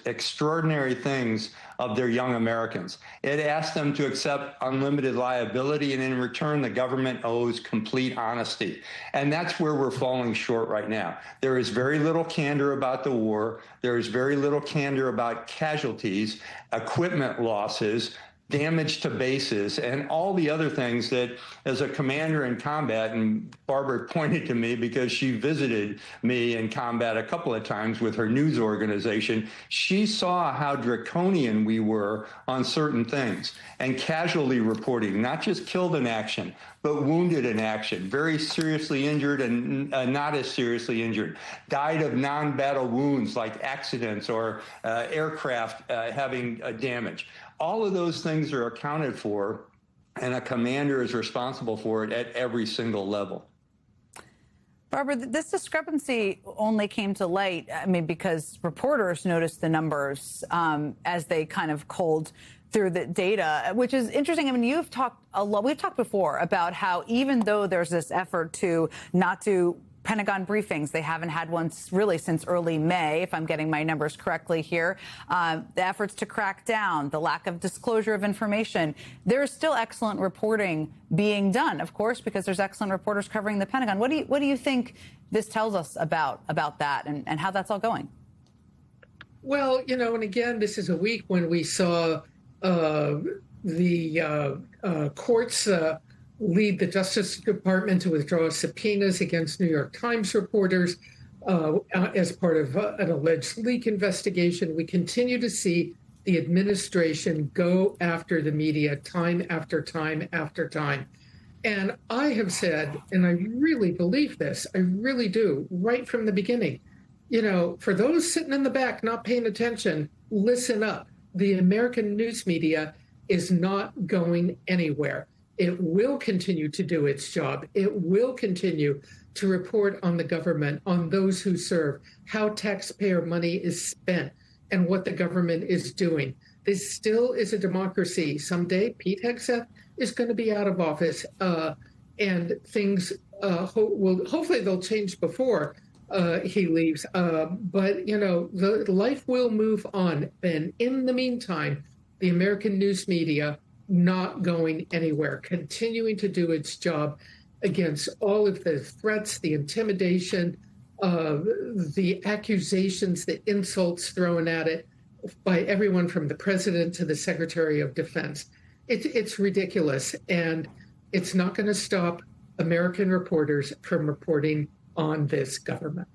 extraordinary things of their young Americans. It asks them to accept unlimited liability, and in return, the government owes complete honesty. And that's where we're falling short right now. There is very little candor about the war. There is very little candor about casualties, equipment losses, damage to bases, and all the other things that, as a commander in combat, and Barbara pointed to me because she visited me in combat a couple of times with her news organization, she saw how draconian we were on certain things, and casualty reporting, not just killed in action, but wounded in action, very seriously injured and not as seriously injured, died of non-battle wounds like accidents or aircraft having damage. All of those things are accounted for, and a commander is responsible for it at every single level. Barbara, this discrepancy only came to light, because reporters noticed the numbers as they kind of culled through the data, which is interesting. You've talked a lot. We've talked before about how even though there's this effort to not do Pentagon briefings, they haven't had one really since early May, if I'm getting my numbers correctly here. The efforts to crack down, the lack of disclosure of information. There is still excellent reporting being done, of course, because there's excellent reporters covering the Pentagon. What do you think this tells us about that and how that's all going? Well, and again, this is a week when we saw the courts lead the Justice Department to withdraw subpoenas against New York Times reporters as part of an alleged leak investigation. We continue to see the administration go after the media time after time after time. And I have said, and I really believe this, I really do, right from the beginning, for those sitting in the back not paying attention, listen up. The American news media is not going anywhere. It will continue to do its job. It will continue to report on the government, on those who serve, how taxpayer money is spent, and what the government is doing. This still is a democracy. Someday, Pete Hegseth is going to be out of office, and things hopefully they'll change before he leaves. But the life will move on. And in the meantime, the American news media not going anywhere, continuing to do its job against all of the threats, the intimidation, the accusations, the insults thrown at it by everyone from the president to the Secretary of Defense. It's ridiculous, and it's not going to stop American reporters from reporting on this government.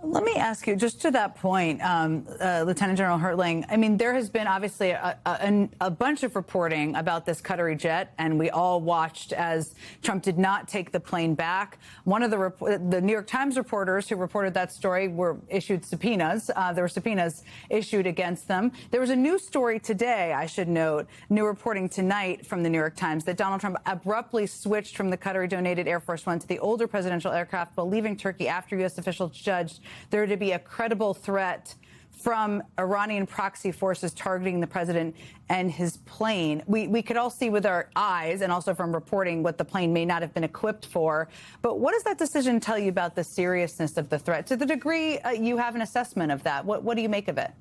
Let me ask you, just to that point, Lieutenant General Hertling, there has been obviously a bunch of reporting about this Qatari jet, and we all watched as Trump did not take the plane back. One of the New York Times reporters who reported that story were issued subpoenas. There were subpoenas issued against them. There was a new story today, I should note, new reporting tonight from the New York Times, that Donald Trump abruptly switched from the Qatari-donated Air Force One to the older presidential aircraft while leaving Turkey after U.S. officials judged there to be a credible threat from Iranian proxy forces targeting the president and his plane. We could all see with our eyes, and also from reporting, what the plane may not have been equipped for. But what does that decision tell you about the seriousness of the threat? To the degree you have an assessment of that, what do you make of it?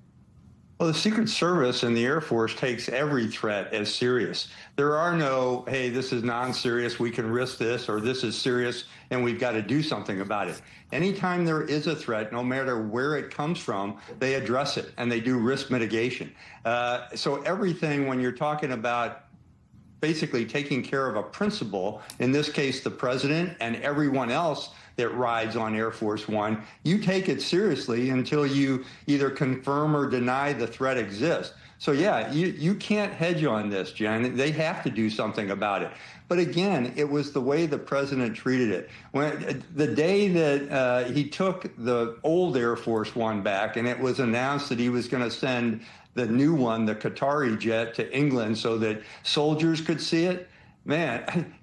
Well, the Secret Service and the Air Force takes every threat as serious. There are no, hey, this is non-serious, we can risk this, or this is serious and we've got to do something about it. Anytime there is a threat, no matter where it comes from, they address it and they do risk mitigation. So everything, when you're talking about basically taking care of a principal, in this case, the president and everyone else that rides on Air Force One, you take it seriously until you either confirm or deny the threat exists. So, yeah, you can't hedge on this, Jen. They have to do something about it. But again, it was the way the president treated it. When the day that he took the old Air Force One back and it was announced that he was going to send the new one, the Qatari jet, to England so that soldiers could see it, man,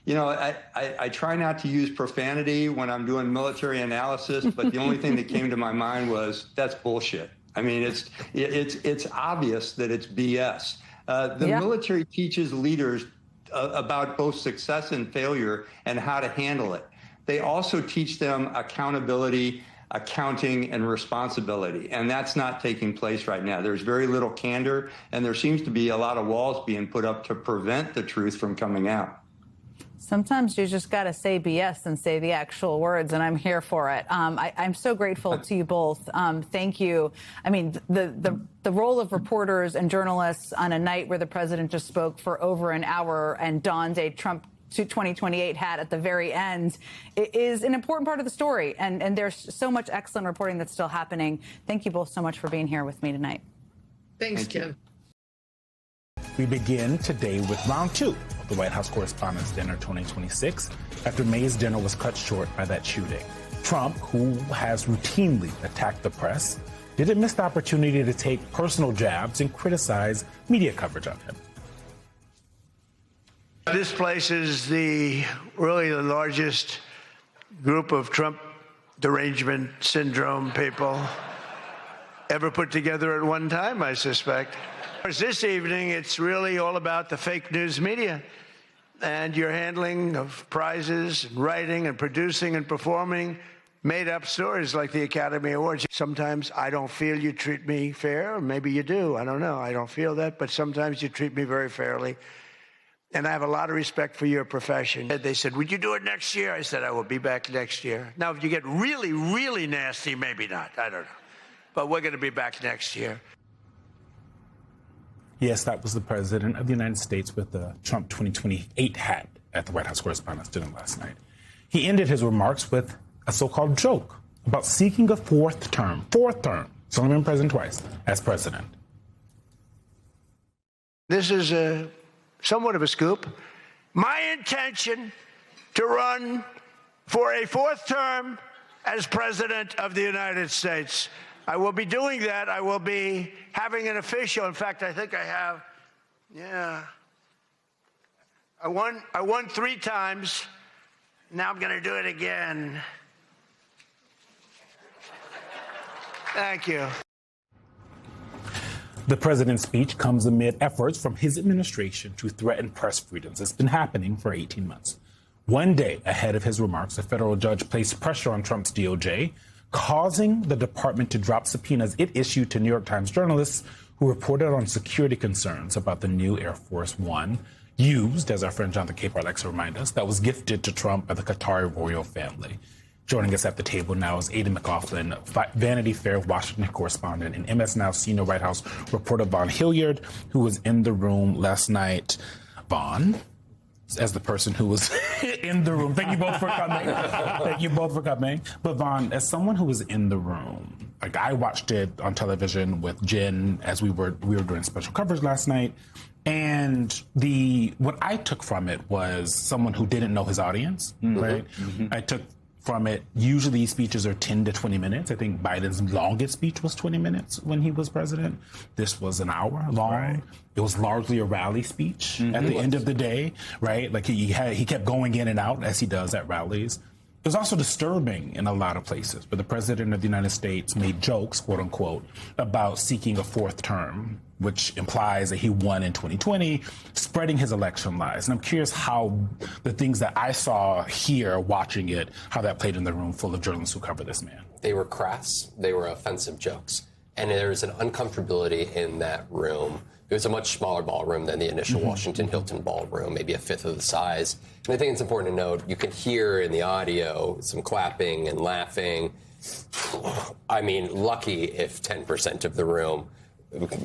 You know, I try not to use profanity when I'm doing military analysis, but the only thing that came to my mind was that's bullshit. I mean, it's obvious that it's BS. The military teaches leaders about both success and failure and how to handle it. They also teach them accountability, accounting, and responsibility. And that's not taking place right now. There's very little candor, and there seems to be a lot of walls being put up to prevent the truth from coming out. Sometimes you just got to say BS and say the actual words, and I'm here for it. I'm so grateful to you both. Thank you. I mean, the role of reporters and journalists on a night where the president just spoke for over an hour and donned a Trump 2028 hat at the very end is an important part of the story. And there's so much excellent reporting that's still happening. Thank you both so much for being here with me tonight. Thanks, Ken. We begin today with round 2 of the White House Correspondents' Dinner 2026 after May's dinner was cut short by that shooting. Trump, who has routinely attacked the press, didn't miss the opportunity to take personal jabs and criticize media coverage of him. This place is really the largest group of Trump derangement syndrome people ever put together at one time, I suspect. This evening, it's really all about the fake news media and your handling of prizes and writing and producing and performing made-up stories like the Academy Awards. Sometimes I don't feel you treat me fair, or maybe you do. I don't know. I don't feel that, but sometimes you treat me very fairly. And I have a lot of respect for your profession. They said, would you do it next year? I said, I will be back next year. Now, if you get really, really nasty, maybe not. I don't know. But we're going to be back next year. Yes, that was the president of the United States with the Trump 2028 hat at the White House Correspondents' Dinner last night. He ended his remarks with a so-called joke about seeking a fourth term. He's only been president twice, as president. This is somewhat of a scoop. My intention to run for a fourth term as president of the United States. I will be doing that. I will be having an official. In fact, I think I have. Yeah. I won 3 times. Now I'm going to do it again. Thank you. The president's speech comes amid efforts from his administration to threaten press freedoms. It's been happening for 18 months. One day ahead of his remarks, a federal judge placed pressure on Trump's DOJ, causing the department to drop subpoenas it issued to New York Times journalists who reported on security concerns about the new Air Force One, used, as our friend Jonathan Capehart likes to remind us, that was gifted to Trump by the Qatari royal family. Joining us at the table now is Aidan McLaughlin, Vanity Fair Washington correspondent, and MS Now senior White House reporter Vaughn Hilliard, who was in the room last night. Vaughn, as the person who was in the room. Thank you both for coming. Thank you both for coming. But Vaughn, as someone who was in the room, like I watched it on television with Jen as we were doing special coverage last night, and what I took from it was someone who didn't know his audience, right? Mm-hmm. I took from it, usually these speeches are 10 to 20 minutes. I think Biden's longest speech was 20 minutes when he was president. This was an hour long. Right. It was largely a rally speech at the end of the day, right? Like he kept going in and out as he does at rallies. It was also disturbing in a lot of places where the president of the United States made jokes, quote unquote, about seeking a fourth term, which implies that he won in 2020, spreading his election lies. And I'm curious how the things that I saw here watching it, how that played in the room full of journalists who cover this man. They were crass. They were offensive jokes. And there's an uncomfortability in that room. It was a much smaller ballroom than the initial Washington Hilton ballroom, maybe a fifth of the size. And I think it's important to note, you can hear in the audio some clapping and laughing. I mean, lucky if 10% of the room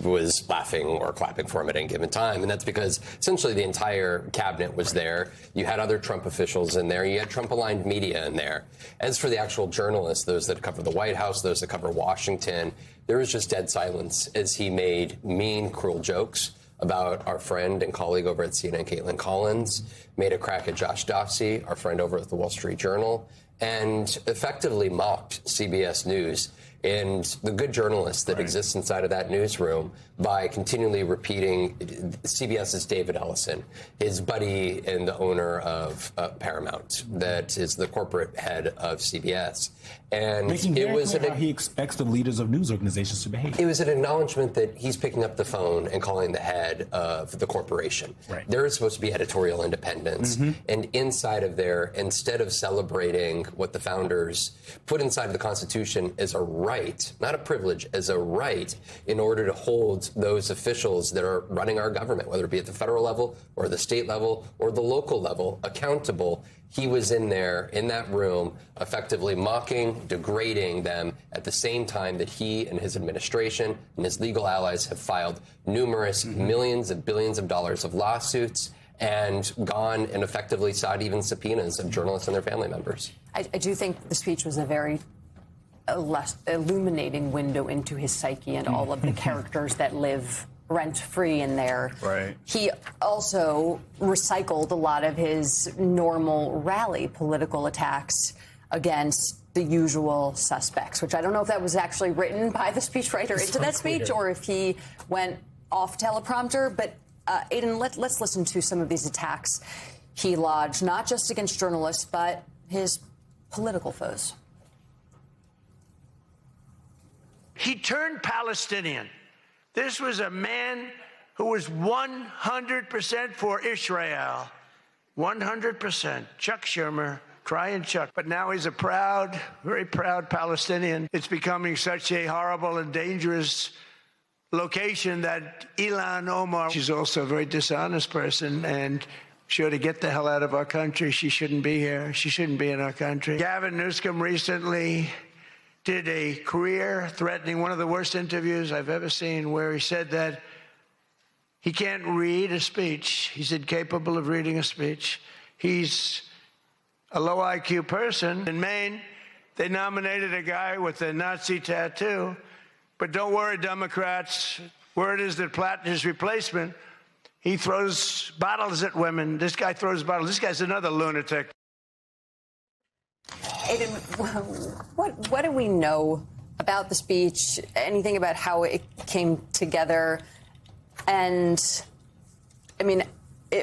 was laughing or clapping for him at any given time. And that's because essentially the entire cabinet was there. You had other Trump officials in there. You had Trump-aligned media in there. As for the actual journalists, those that cover the White House, those that cover Washington, there was just dead silence as he made mean, cruel jokes about our friend and colleague over at CNN, Caitlin Collins, made a crack at Josh Dorsey, our friend over at the Wall Street Journal, and effectively mocked CBS News. and the good journalists that exist inside of that newsroom by continually repeating CBS's David Ellison, his buddy and the owner of Paramount, that is the corporate head of CBS. And it was how he expects the leaders of news organizations to behave. It was an acknowledgement that he's picking up the phone and calling the head of the corporation. Right. There is supposed to be editorial independence. And inside of there, instead of celebrating what the founders put inside of the Constitution as a right, not a privilege, as a right, in order to hold those officials that are running our government, whether it be at the federal level or the state level or the local level, accountable, he was in there, in that room, effectively mocking, degrading them at the same time that he and his administration and his legal allies have filed numerous millions and billions of dollars of lawsuits and gone and effectively sought even subpoenas of journalists and their family members. I do think the speech was a very less illuminating window into his psyche and all of the characters that live rent-free in there. Right. He also recycled a lot of his normal rally political attacks against the usual suspects, which I don't know if that was actually written by the speechwriter into that speech or if he went off teleprompter. But Aidan, let's listen to some of these attacks he lodged, not just against journalists, but his political foes. He turned Palestinian. This was a man who was 100% for Israel. 100%. Chuck Schumer, crying Chuck. But now he's a proud, very proud Palestinian. It's becoming such a horrible and dangerous location that Ilhan Omar, she's also a very dishonest person and she ought to get the hell out of our country. She shouldn't be here. She shouldn't be in our country. Gavin Newsom recently did a career-threatening, one of the worst interviews I've ever seen, where he said that he can't read a speech. He's incapable of reading a speech. He's a low IQ person. In Maine, they nominated a guy with a Nazi tattoo. But don't worry, Democrats. Word is that Platt, his replacement, he throws bottles at women. This guy throws bottles. This guy's another lunatic. Aidan, what do we know about the speech? Anything about how it came together? And, I mean,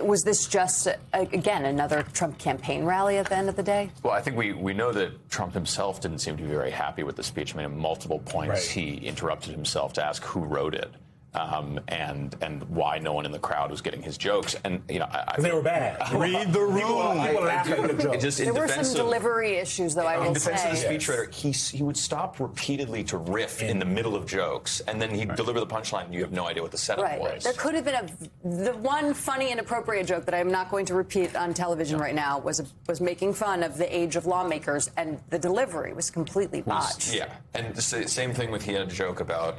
was this just, again, another Trump campaign rally at the end of the day? Well, I think we know that Trump himself didn't seem to be very happy with the speech. I mean, at multiple points he interrupted himself to ask who wrote it. And why no one in the crowd was getting his jokes, and you know, they were bad. Read the room. There were some delivery issues, though. I will say. In defense of the speechwriter, he would stop repeatedly to riff in the middle of jokes, and then he'd deliver the punchline, and you have no idea what the setup was. There could have been the one funny and appropriate joke that I'm not going to repeat on television right now was making fun of the age of lawmakers, and the delivery was completely botched. Yeah, and the same thing with he had a joke about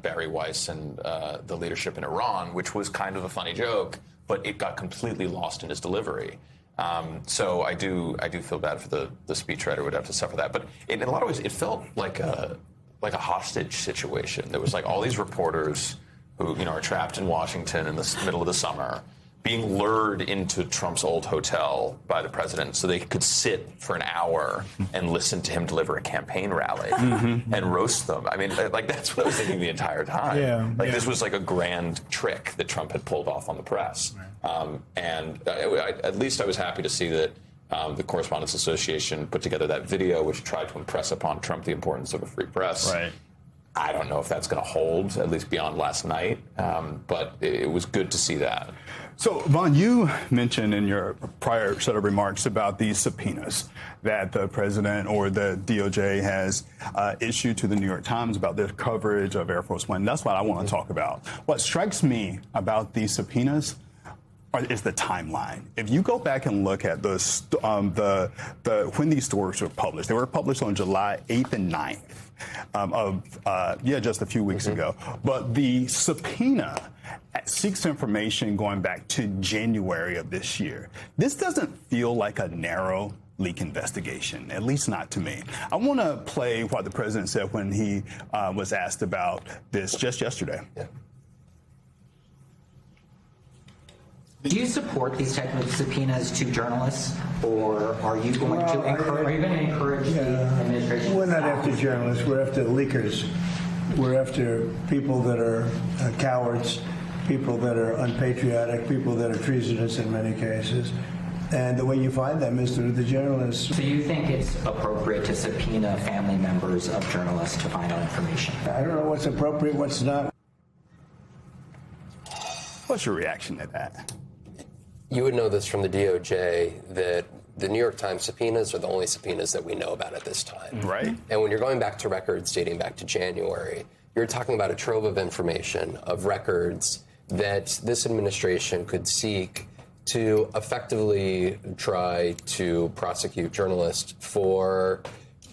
Barry Weiss and the leadership in Iran, which was kind of a funny joke, but it got completely lost in his delivery. So I do feel bad for the speechwriter would have to suffer that. But in a lot of ways, it felt like a hostage situation. There was like all these reporters who are trapped in Washington in the middle of the summer, being lured into Trump's old hotel by the president so they could sit for an hour and listen to him deliver a campaign rally and roast them. I mean, like, that's what I was thinking the entire time. This was like a grand trick that Trump had pulled off on the press. At least I was happy to see that the Correspondents Association put together that video which tried to impress upon Trump the importance of a free press. Right. I don't know if that's going to hold, at least beyond last night, but it was good to see that. So, Vaughn, you mentioned in your prior set of remarks about these subpoenas that the president or the DOJ has issued to the New York Times about their coverage of Air Force One. That's what I want to talk about. What strikes me about these subpoenas is the timeline. If you go back and look at when these stories were published, they were published on July 8th and 9th just a few weeks ago. But the subpoena seeks information going back to January of this year. This doesn't feel like a narrow leak investigation, at least not to me. I want to play what the president said when he was asked about this just yesterday. Do you support these type of subpoenas to journalists, or are you going to encourage the administration? We're not after journalists. We're after leakers. We're after people that are cowards, people that are unpatriotic, people that are treasonous in many cases. And the way you find them is through the journalists. So you think it's appropriate to subpoena family members of journalists to find out information? I don't know what's appropriate, what's not. What's your reaction to that? You would know this from the DOJ that the New York Times subpoenas are the only subpoenas that we know about at this time. Right. And when you're going back to records dating back to January, you're talking about a trove of information, of records that this administration could seek to effectively try to prosecute journalists for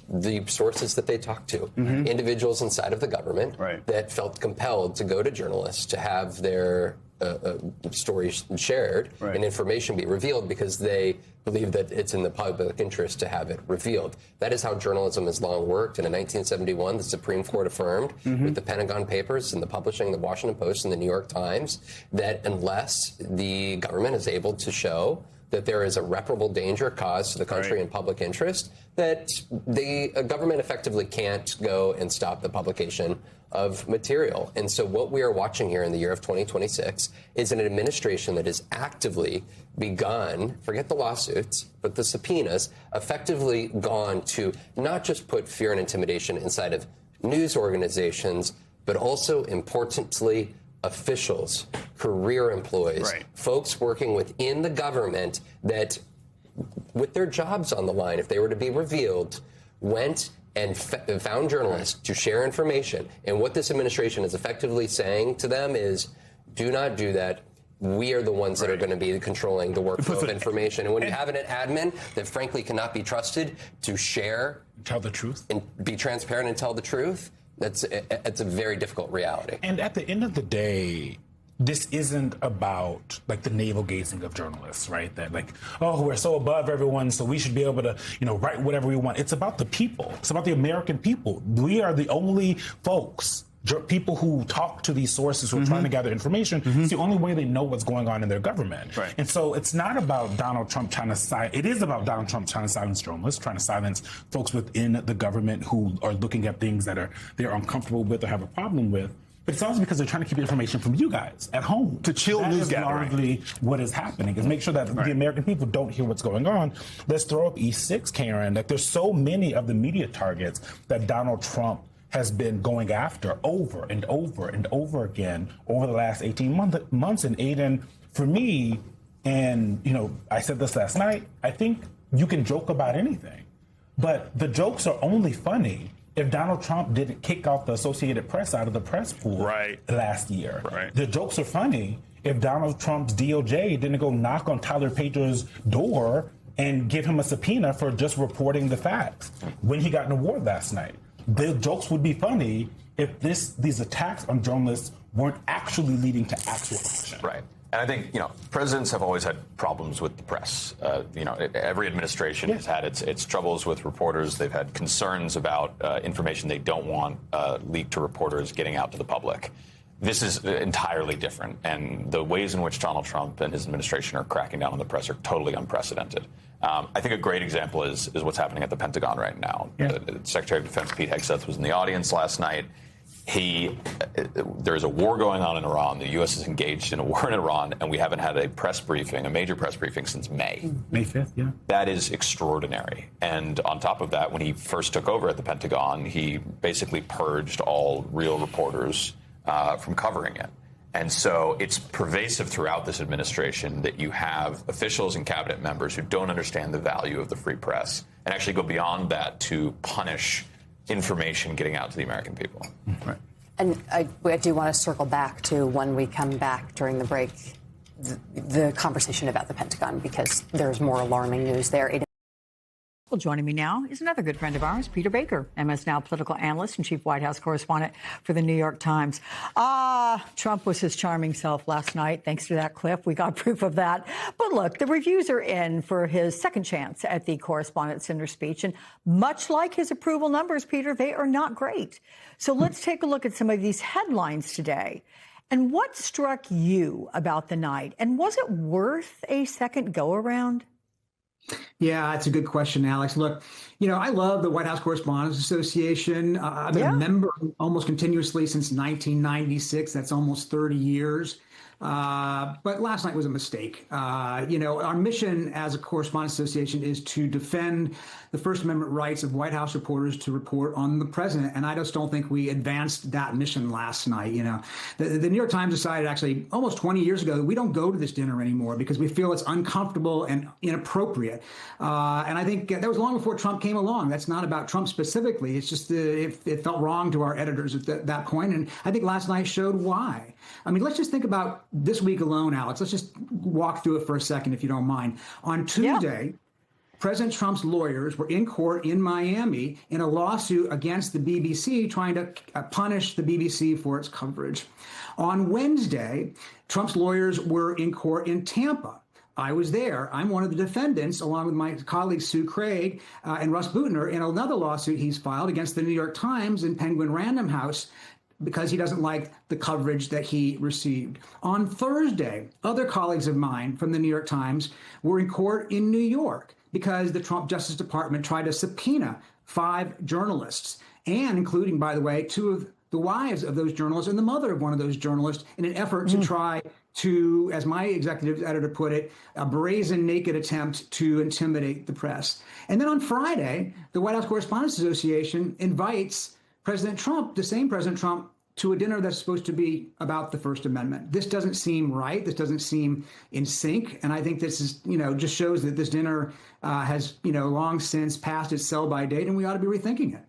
the sources that they talk to, individuals inside of the government that felt compelled to go to journalists to have their stories shared and information be revealed because they believe that it's in the public interest to have it revealed. That is how journalism has long worked. And in 1971, the Supreme Court affirmed with the Pentagon Papers and the publishing of the Washington Post and the New York Times that unless the government is able to show that there is irreparable danger caused to the country and public interest, that the government effectively can't go and stop the publication of material. And so what we are watching here in the year of 2026 is an administration that has actively begun, forget the lawsuits, but the subpoenas, effectively gone to not just put fear and intimidation inside of news organizations, but also, importantly, officials, career employees, folks working within the government that, with their jobs on the line, if they were to be revealed, went and found journalists to share information. And what this administration is effectively saying to them is, do not do that. We are the ones that are going to be controlling the workflow of information. And when you have an admin that frankly cannot be trusted to share, tell the truth, and be transparent and tell the truth, it's a very difficult reality. And at the end of the day, this isn't about like the navel gazing of journalists, right? That like, oh, we're so above everyone, so we should be able to, write whatever we want. It's about the people. It's about the American people. We are the only folks, people who talk to these sources who are trying to gather information. It's the only way they know what's going on in their government. And so it's not about Donald Trump trying to silence. It is about Donald Trump trying to silence journalists, trying to silence folks within the government who are looking at things that they're uncomfortable with or have a problem with. But it's also because they're trying to keep information from you guys at home. To chill news gathering. That is largely what is happening, is make sure that the American people don't hear what's going on. Let's throw up E6, Karen. Like, there's so many of the media targets that Donald Trump has been going after over and over and over again over the last 18 months. And Aiden, for me, and I said this last night, I think you can joke about anything, but the jokes are only funny if Donald Trump didn't kick out the Associated Press out of the press pool last year. The jokes are funny if Donald Trump's DOJ didn't go knock on Tyler Pager's door and give him a subpoena for just reporting the facts when he got an award last night. The jokes would be funny if these attacks on journalists weren't actually leading to actual action. And I think, presidents have always had problems with the press. Every administration has had its troubles with reporters. They've had concerns about information they don't want leaked to reporters getting out to the public. This is entirely different. And the ways in which Donald Trump and his administration are cracking down on the press are totally unprecedented. I think a great example is what's happening at the Pentagon right now. The Secretary of Defense Pete Hegseth was in the audience last night. There is a war going on in Iran. The U.S. is engaged in a war in Iran, and we haven't had a major press briefing since May. May 5th, That is extraordinary. And on top of that, when he first took over at the Pentagon, he basically purged all real reporters from covering it. And so it's pervasive throughout this administration that you have officials and cabinet members who don't understand the value of the free press and actually go beyond that to punish information getting out to the American people. And I do want to circle back to when we come back during the break, the conversation about the Pentagon, because there's more alarming news there. Well, joining me now is another good friend of ours, Peter Baker, MS Now political analyst and chief White House correspondent for the New York Times. Trump was his charming self last night. Thanks to that clip, we got proof of that. But look, the reviews are in for his second chance at the Correspondents' Center speech. And much like his approval numbers, Peter, they are not great. So let's take a look at some of these headlines today. And what struck you about the night? And was it worth a second go-around? Yeah, it's a good question, Alex. Look, I love the White House Correspondents Association. I've been a member almost continuously since 1996. That's almost 30 years. But last night was a mistake. Our mission as a Correspondents Association is to defend the First Amendment rights of White House reporters to report on the president. And I just don't think we advanced that mission last night. The New York Times decided actually almost 20 years ago that we don't go to this dinner anymore because we feel it's uncomfortable and inappropriate. And I think that was long before Trump came along. That's not about Trump specifically. It's just it felt wrong to our editors at that point. And I think last night showed why. I mean, let's just think about this week alone, Alex. Let's just walk through it for a second, if you don't mind. On Tuesday, President Trump's lawyers were in court in Miami in a lawsuit against the BBC trying to punish the BBC for its coverage. On Wednesday, Trump's lawyers were in court in Tampa. I was there. I'm one of the defendants, along with my colleagues Sue Craig and Russ Boutner, in another lawsuit he's filed against the New York Times and Penguin Random House because he doesn't like the coverage that he received. On Thursday, other colleagues of mine from the New York Times were in court in New York because the Trump Justice Department tried to subpoena 5 journalists, and including, by the way, 2 of the wives of those journalists and the mother of one of those journalists, in an effort to try to, as my executive editor put it, a brazen, naked attempt to intimidate the press. And then on Friday, the White House Correspondents Association invites President Trump, the same President Trump, to a dinner that's supposed to be about the First Amendment. This doesn't seem right. This doesn't seem in sync. And I think this is, just shows that this dinner has, long since passed its sell-by date, and we ought to be rethinking it.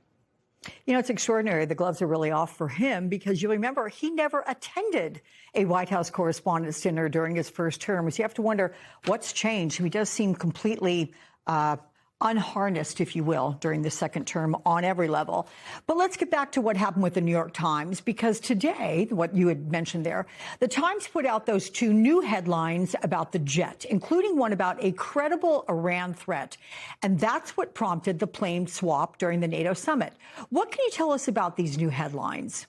It's extraordinary. The gloves are really off for him because you remember he never attended a White House Correspondents' dinner during his first term. So you have to wonder what's changed. He does seem completely unharnessed, if you will, during the second term on every level. But let's get back to what happened with the New York Times, because today, what you had mentioned there, the Times put out those 2 new headlines about the jet, including one about a credible Iran threat. And that's what prompted the plane swap during the NATO summit. What can you tell us about these new headlines?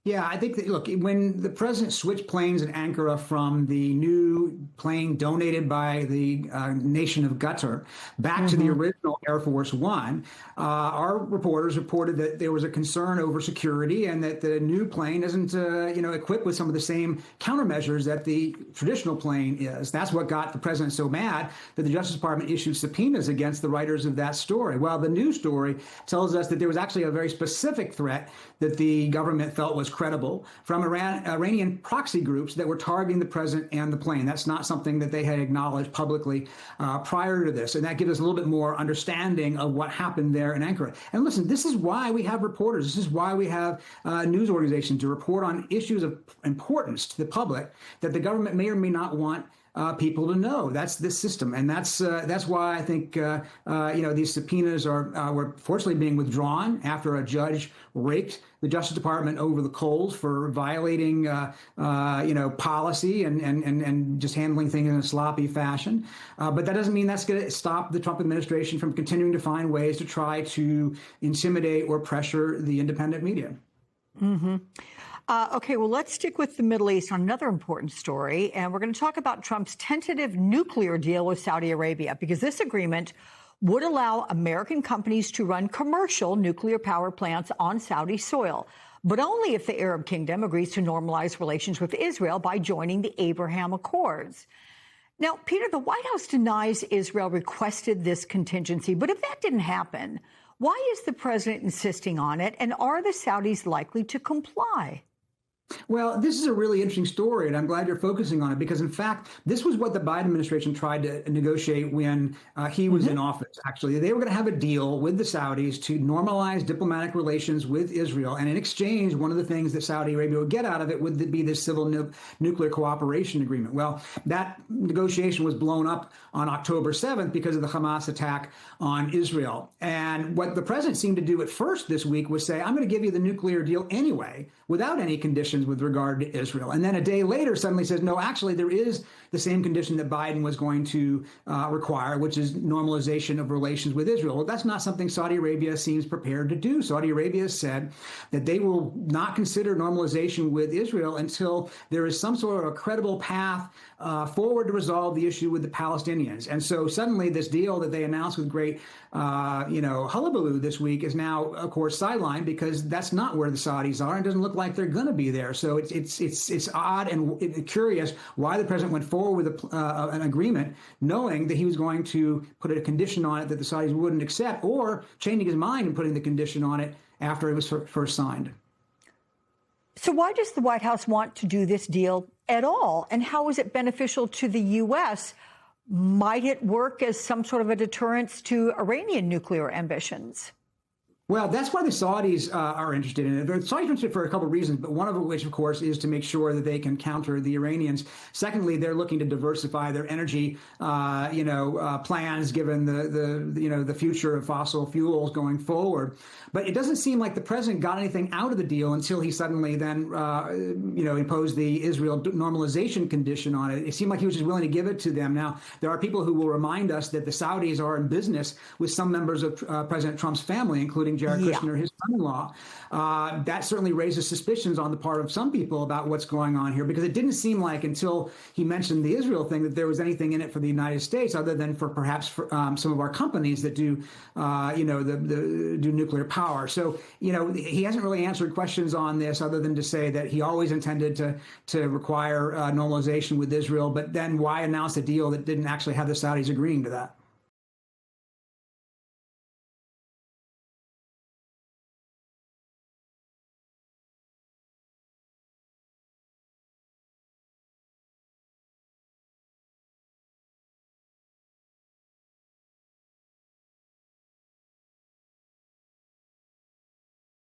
Yeah, I think that, look, when the president switched planes in Ankara from the new plane donated by the nation of Qatar back to the original Air Force One, our reporters reported that there was a concern over security and that the new plane isn't, equipped with some of the same countermeasures that the traditional plane is. That's what got the president so mad that the Justice Department issued subpoenas against the writers of that story. Well, the new story tells us that there was actually a very specific threat that the government felt was credible from Iranian proxy groups that were targeting the president and the plane. That's not something that they had acknowledged publicly prior to this. And that gives us a little bit more understanding of what happened there in Ankara. And listen, this is why we have reporters. This is why we have news organizations to report on issues of importance to the public that the government may or may not want people to know. That's this system, and that's why I think these subpoenas were fortunately being withdrawn after a judge raked the Justice Department over the coals for violating policy and just handling things in a sloppy fashion. But that doesn't mean that's going to stop the Trump administration from continuing to find ways to try to intimidate or pressure the independent media. Mm-hmm. Okay, well, let's stick with the Middle East on another important story. And we're going to talk about Trump's tentative nuclear deal with Saudi Arabia, because this agreement would allow American companies to run commercial nuclear power plants on Saudi soil, but only if the Arab kingdom agrees to normalize relations with Israel by joining the Abraham Accords. Now, Peter, the White House denies Israel requested this contingency, but if that didn't happen, why is the president insisting on it, and are the Saudis likely to comply? Well, this is a really interesting story, and I'm glad you're focusing on it because, in fact, this was what the Biden administration tried to negotiate when he was in office, actually. They were going to have a deal with the Saudis to normalize diplomatic relations with Israel, and in exchange, one of the things that Saudi Arabia would get out of it would be this civil nuclear cooperation agreement. Well, that negotiation was blown up on October 7th because of the Hamas attack on Israel. And what the president seemed to do at first this week was say, I'm going to give you the nuclear deal anyway, without any conditions conditions with regard to Israel. And then a day later suddenly says, no, actually, there is the same condition that Biden was going to require, which is normalization of relations with Israel. Well, that's not something Saudi Arabia seems prepared to do. Saudi Arabia said that they will not consider normalization with Israel until there is some sort of a credible path forward to resolve the issue with the Palestinians. And so suddenly this deal that they announced with great, hullabaloo this week is now, of course, sidelined because that's not where the Saudis are and doesn't look like they're going to be there. So it's odd and curious why the president went forward with an agreement knowing that he was going to put a condition on it that the Saudis wouldn't accept, or changing his mind and putting the condition on it after it was first signed. So why does the White House want to do this deal at all? And how is it beneficial to the U.S.? Might it work as some sort of a deterrence to Iranian nuclear ambitions? Well, that's why the Saudis are interested in it. The Saudis are interested for a couple of reasons, but one of which, of course, is to make sure that they can counter the Iranians. Secondly, they're looking to diversify their energy, plans, given the future of fossil fuels going forward. But it doesn't seem like the president got anything out of the deal until he suddenly then, imposed the Israel normalization condition on it. It seemed like he was just willing to give it to them. Now, there are people who will remind us that the Saudis are in business with some members of President Trump's family, including Jared Kushner, his son-in-law. That certainly raises suspicions on the part of some people about what's going on here, because it didn't seem like until he mentioned the Israel thing that there was anything in it for the United States, other than for perhaps some of our companies that do, do nuclear power. So, he hasn't really answered questions on this other than to say that he always intended to require normalization with Israel. But then why announce a deal that didn't actually have the Saudis agreeing to that?